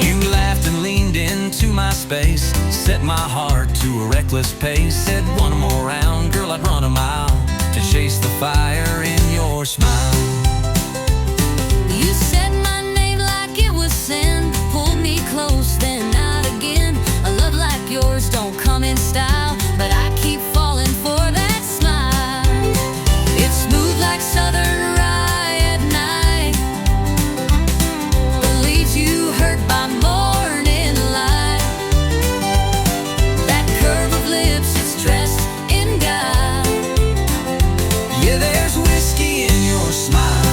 You laughed and leaned into my space, set my heart to a reckless pace. Said one more round, girl, I'd run a mile to chase the fire in your smile. you said my name like it was sin, pulled me close, then out again. A love like yours don't come in style, but I keep falling for that smile. It's smooth like southern rye at night, but leaves you hurt by morning light. That curve of lips, it's dressed in guile. Yeah, there's whiskey in your smile.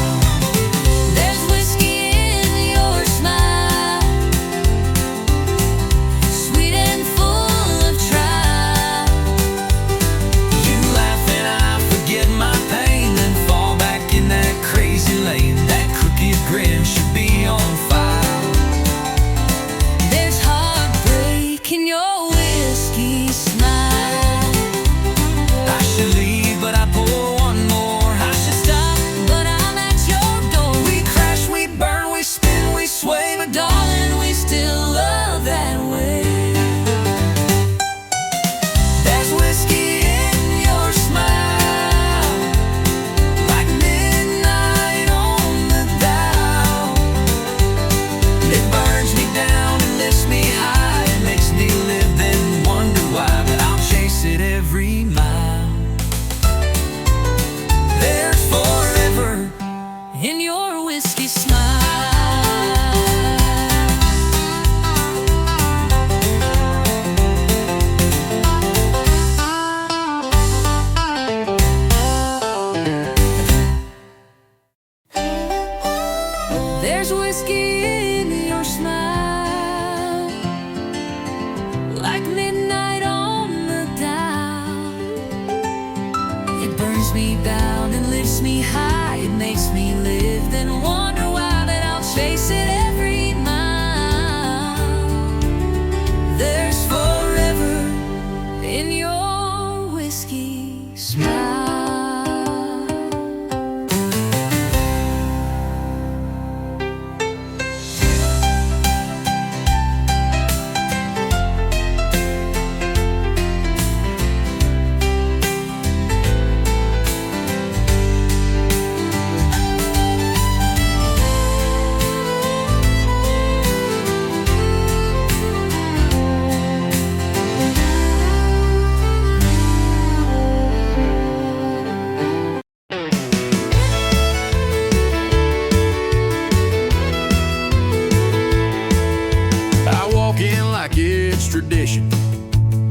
tradition.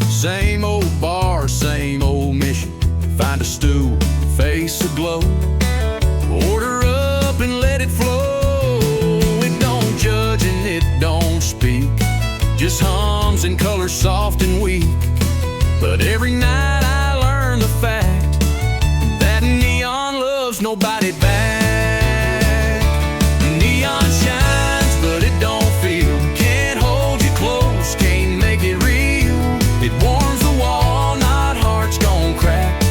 Same old bar, same old mission. Find a stool, face aglow. Order up and let it flow. It don't judge and it don't speak, just hums and colors soft and weak. But every night I learn the fact that neon loves nobody back. Neon shines, but it don't feel. Can't hold you close, can't make it real. It warms the wall, not hearts gon' crack.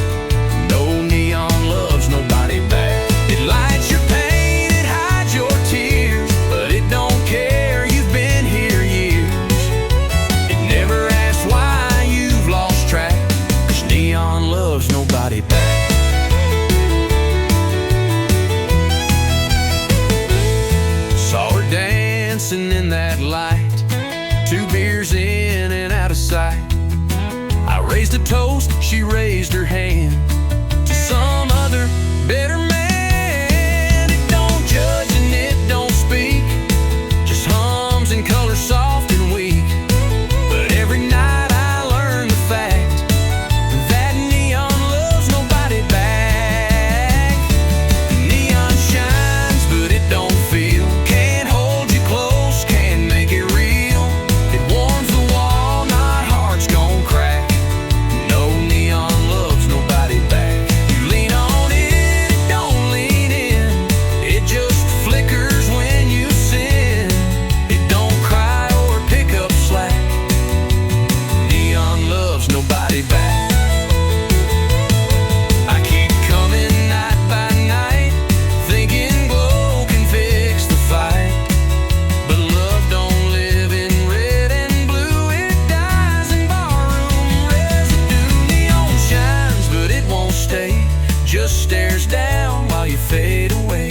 No, neon loves nobody back. It lights your pain, it hides your tears, but it don't care you've been here years. It never asks why you've lost track, 'cause neon loves nobody back. Saw her dancing in that light, 2 beers in and out of sight. I raised a toast, she raised her hand to some other better man. It don't judge and it don't speak, just hums and colors soft and weak. But every night I learn the fact that neon loves nobody back. Neon shines, but it don't feel. Can't hold you close, can't make it real. It warms the wall, not hearts gon' crack. No, neon loves nobody back. You lean on it, it don't lean in. It just flickers when you sin. It don't cry or pick up slack. Neon loves nobody back. I keep coming night by night, thinking glow can fix the fight. But love don't live in red and blue, it dies in barroom residue. Neon shines, but it won't stay, just stares down while you fade away.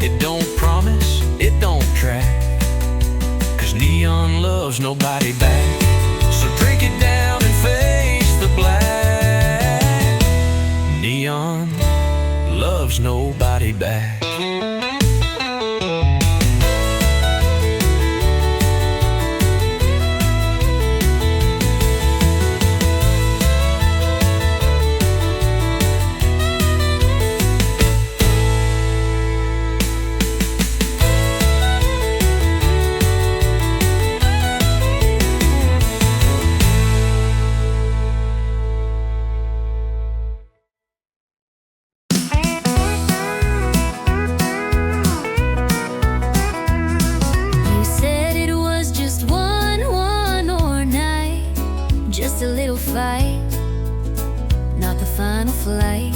It don't promise, it don't track, 'cause neon loves nobody back. So drink it down and face the black. Neon loves nobody back. You said it was just one more night, just a little fight, not the final flight.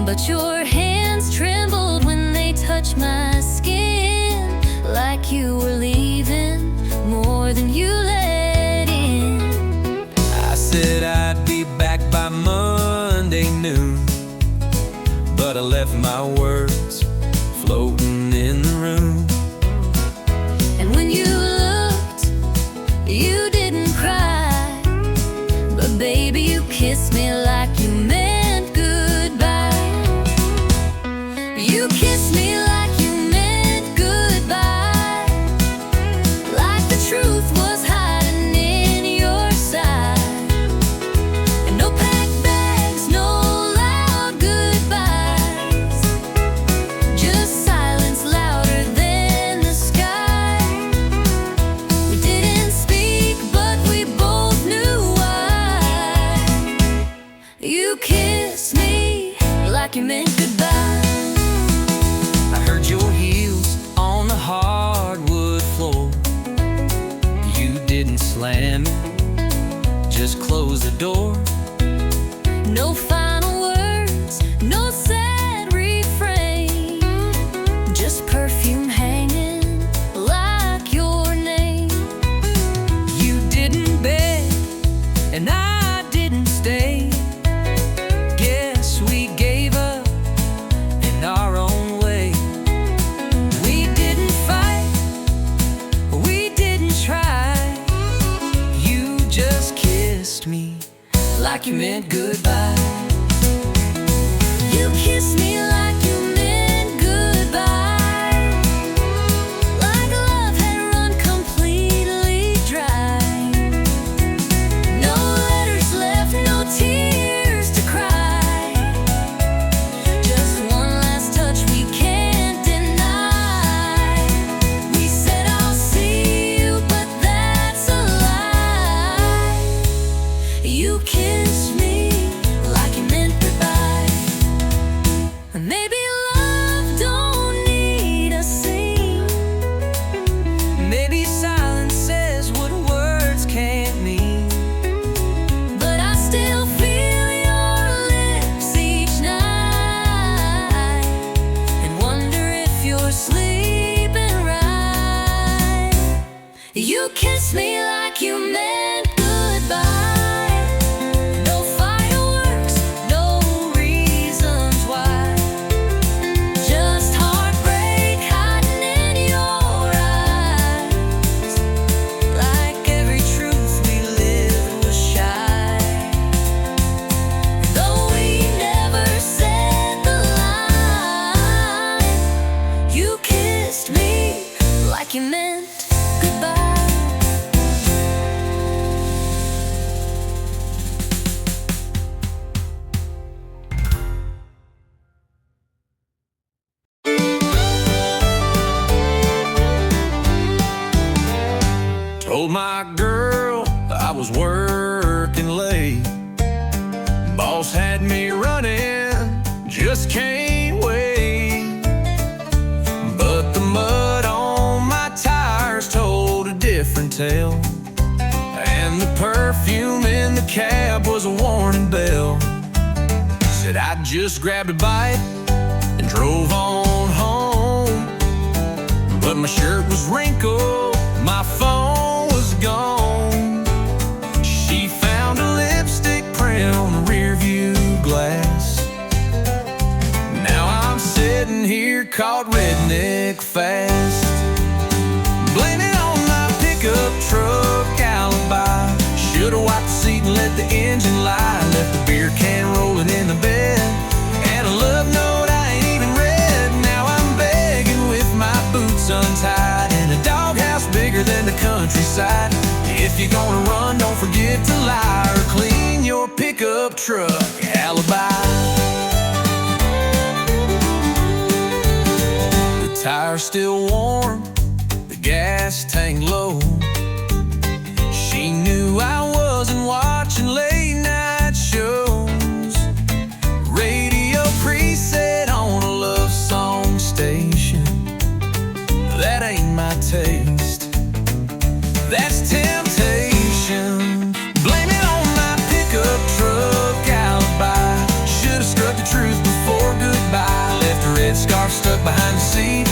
But your hands trembled when they touched my skin, like you were leaving more than you let in. I said I'd be back by Monday noon, but I left my words floating in the room. And when you looked, you didn't cry, but baby, you kissed me like you meant goodbye. You kissed me like you meant goodbye, like the truth was hiding in your side. And no packed bags, no loud goodbyes, just silence louder than the sky. We didn't speak, but we both knew why. You kissed me like you meant goodbye. I heard your heels on the hardwood floor. You didn't slam it, just close the door. No final words, no sad refrain, just perfume hanging like your name. You didn't beg, and I didn't stay. Guess we gave up in our own way. We didn't fight, we didn't try. You just kissed me like you meant goodbye. You kissed me like you meant goodbye, like love had run completely dry. You kissed me like you meant goodbye. No fireworks, no reasons why. Just heartbreak hiding in your eyes. Like every truth we lived was shy. Though we never said the line, you kissed me like you meant goodbye. Told my girl I was working late. Boss had me running, just can't wait. But the mud on my tires told a different tale, and the perfume in the cab was a warning bell. Said I just grabbed a bite and drove on home, but my shirt was wrinkled, my phone was gone. She found a lipstick print on the rear view glass. Now I'm sitting here caught redneck fast. Blame it on my pickup truck alibi. Should've wiped the seat and let the engine lie. Left the beer can rolling in the bed, and a love note I ain't even read. Now I'm begging with my boots untied in a doghouse bigger than the countryside. If you're gonna run, don't forget to lie or clean your pickup truck alibi. The tire's still warm, the gas tank low. She knew I wasn't watching late night shows. Radio preset on a love song station. That ain't my taste, that's temptation. Blame it on my pickup truck alibi. Should've struck the truth before goodbye. Left a red scarf stuck behind the seat,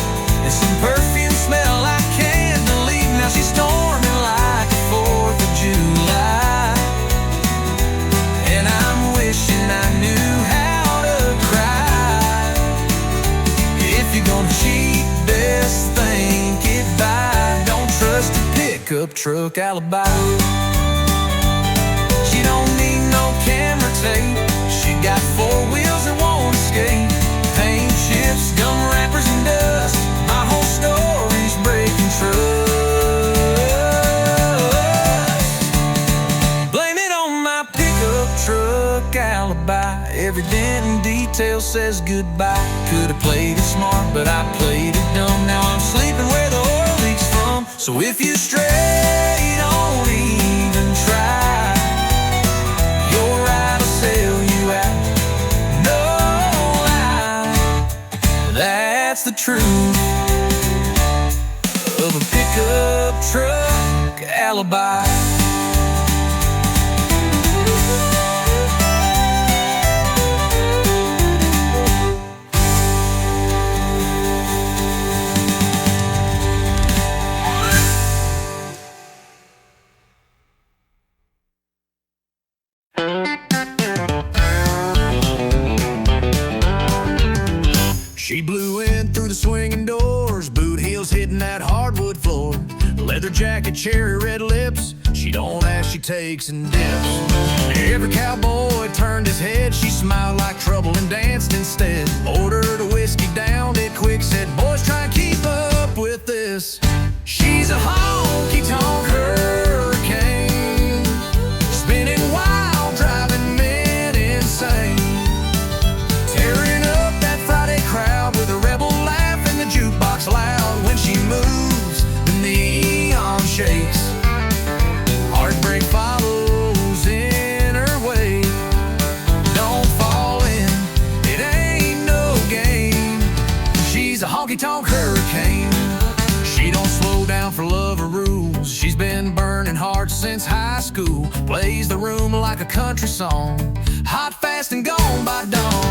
and some perfume smell I can't believe. Now she's storming like the 4th of July, and I'm wishing I knew how to cry. If you're gonna cheat, best think it by. Don't trust a pickup truck alibi. She don't need no camera tape. She got 4 wheels that won't escape. Paint chips, gum wrappers, and dust. My whole story's breaking trust. Blame it on my pickup truck alibi. Every dent and detail says goodbye. Could've played it smart, but I played it dumb. Now I'm sleeping where the oil leaks from. So if you stray, don't even try. Your ride will sell you out, no lie. That's the truth of a pickup truck alibi. She blew in through the swinging doors, boot heels hitting that hardwood floor. Leather jacket, cherry red lips, she don't ask, she takes and dips. Every cowboy turned his head, she smiled like trouble and danced instead. Ordered a whiskey, downed it quick, said, boys, try and keep up with this. She's a honky-tonk hurricane, spinning wild, driving men insane. Tearing up that Friday crowd with a rebel laugh and the jukebox loud. When she moves, the neon shakes. Heartbreak follows in her wake. Don't fall in, it ain't no game. She's a honky-tonk hurricane. She don't slow down for love or rules. She's been burning hard since high school. Plays the room like a country song, hot, fast, and gone by dawn.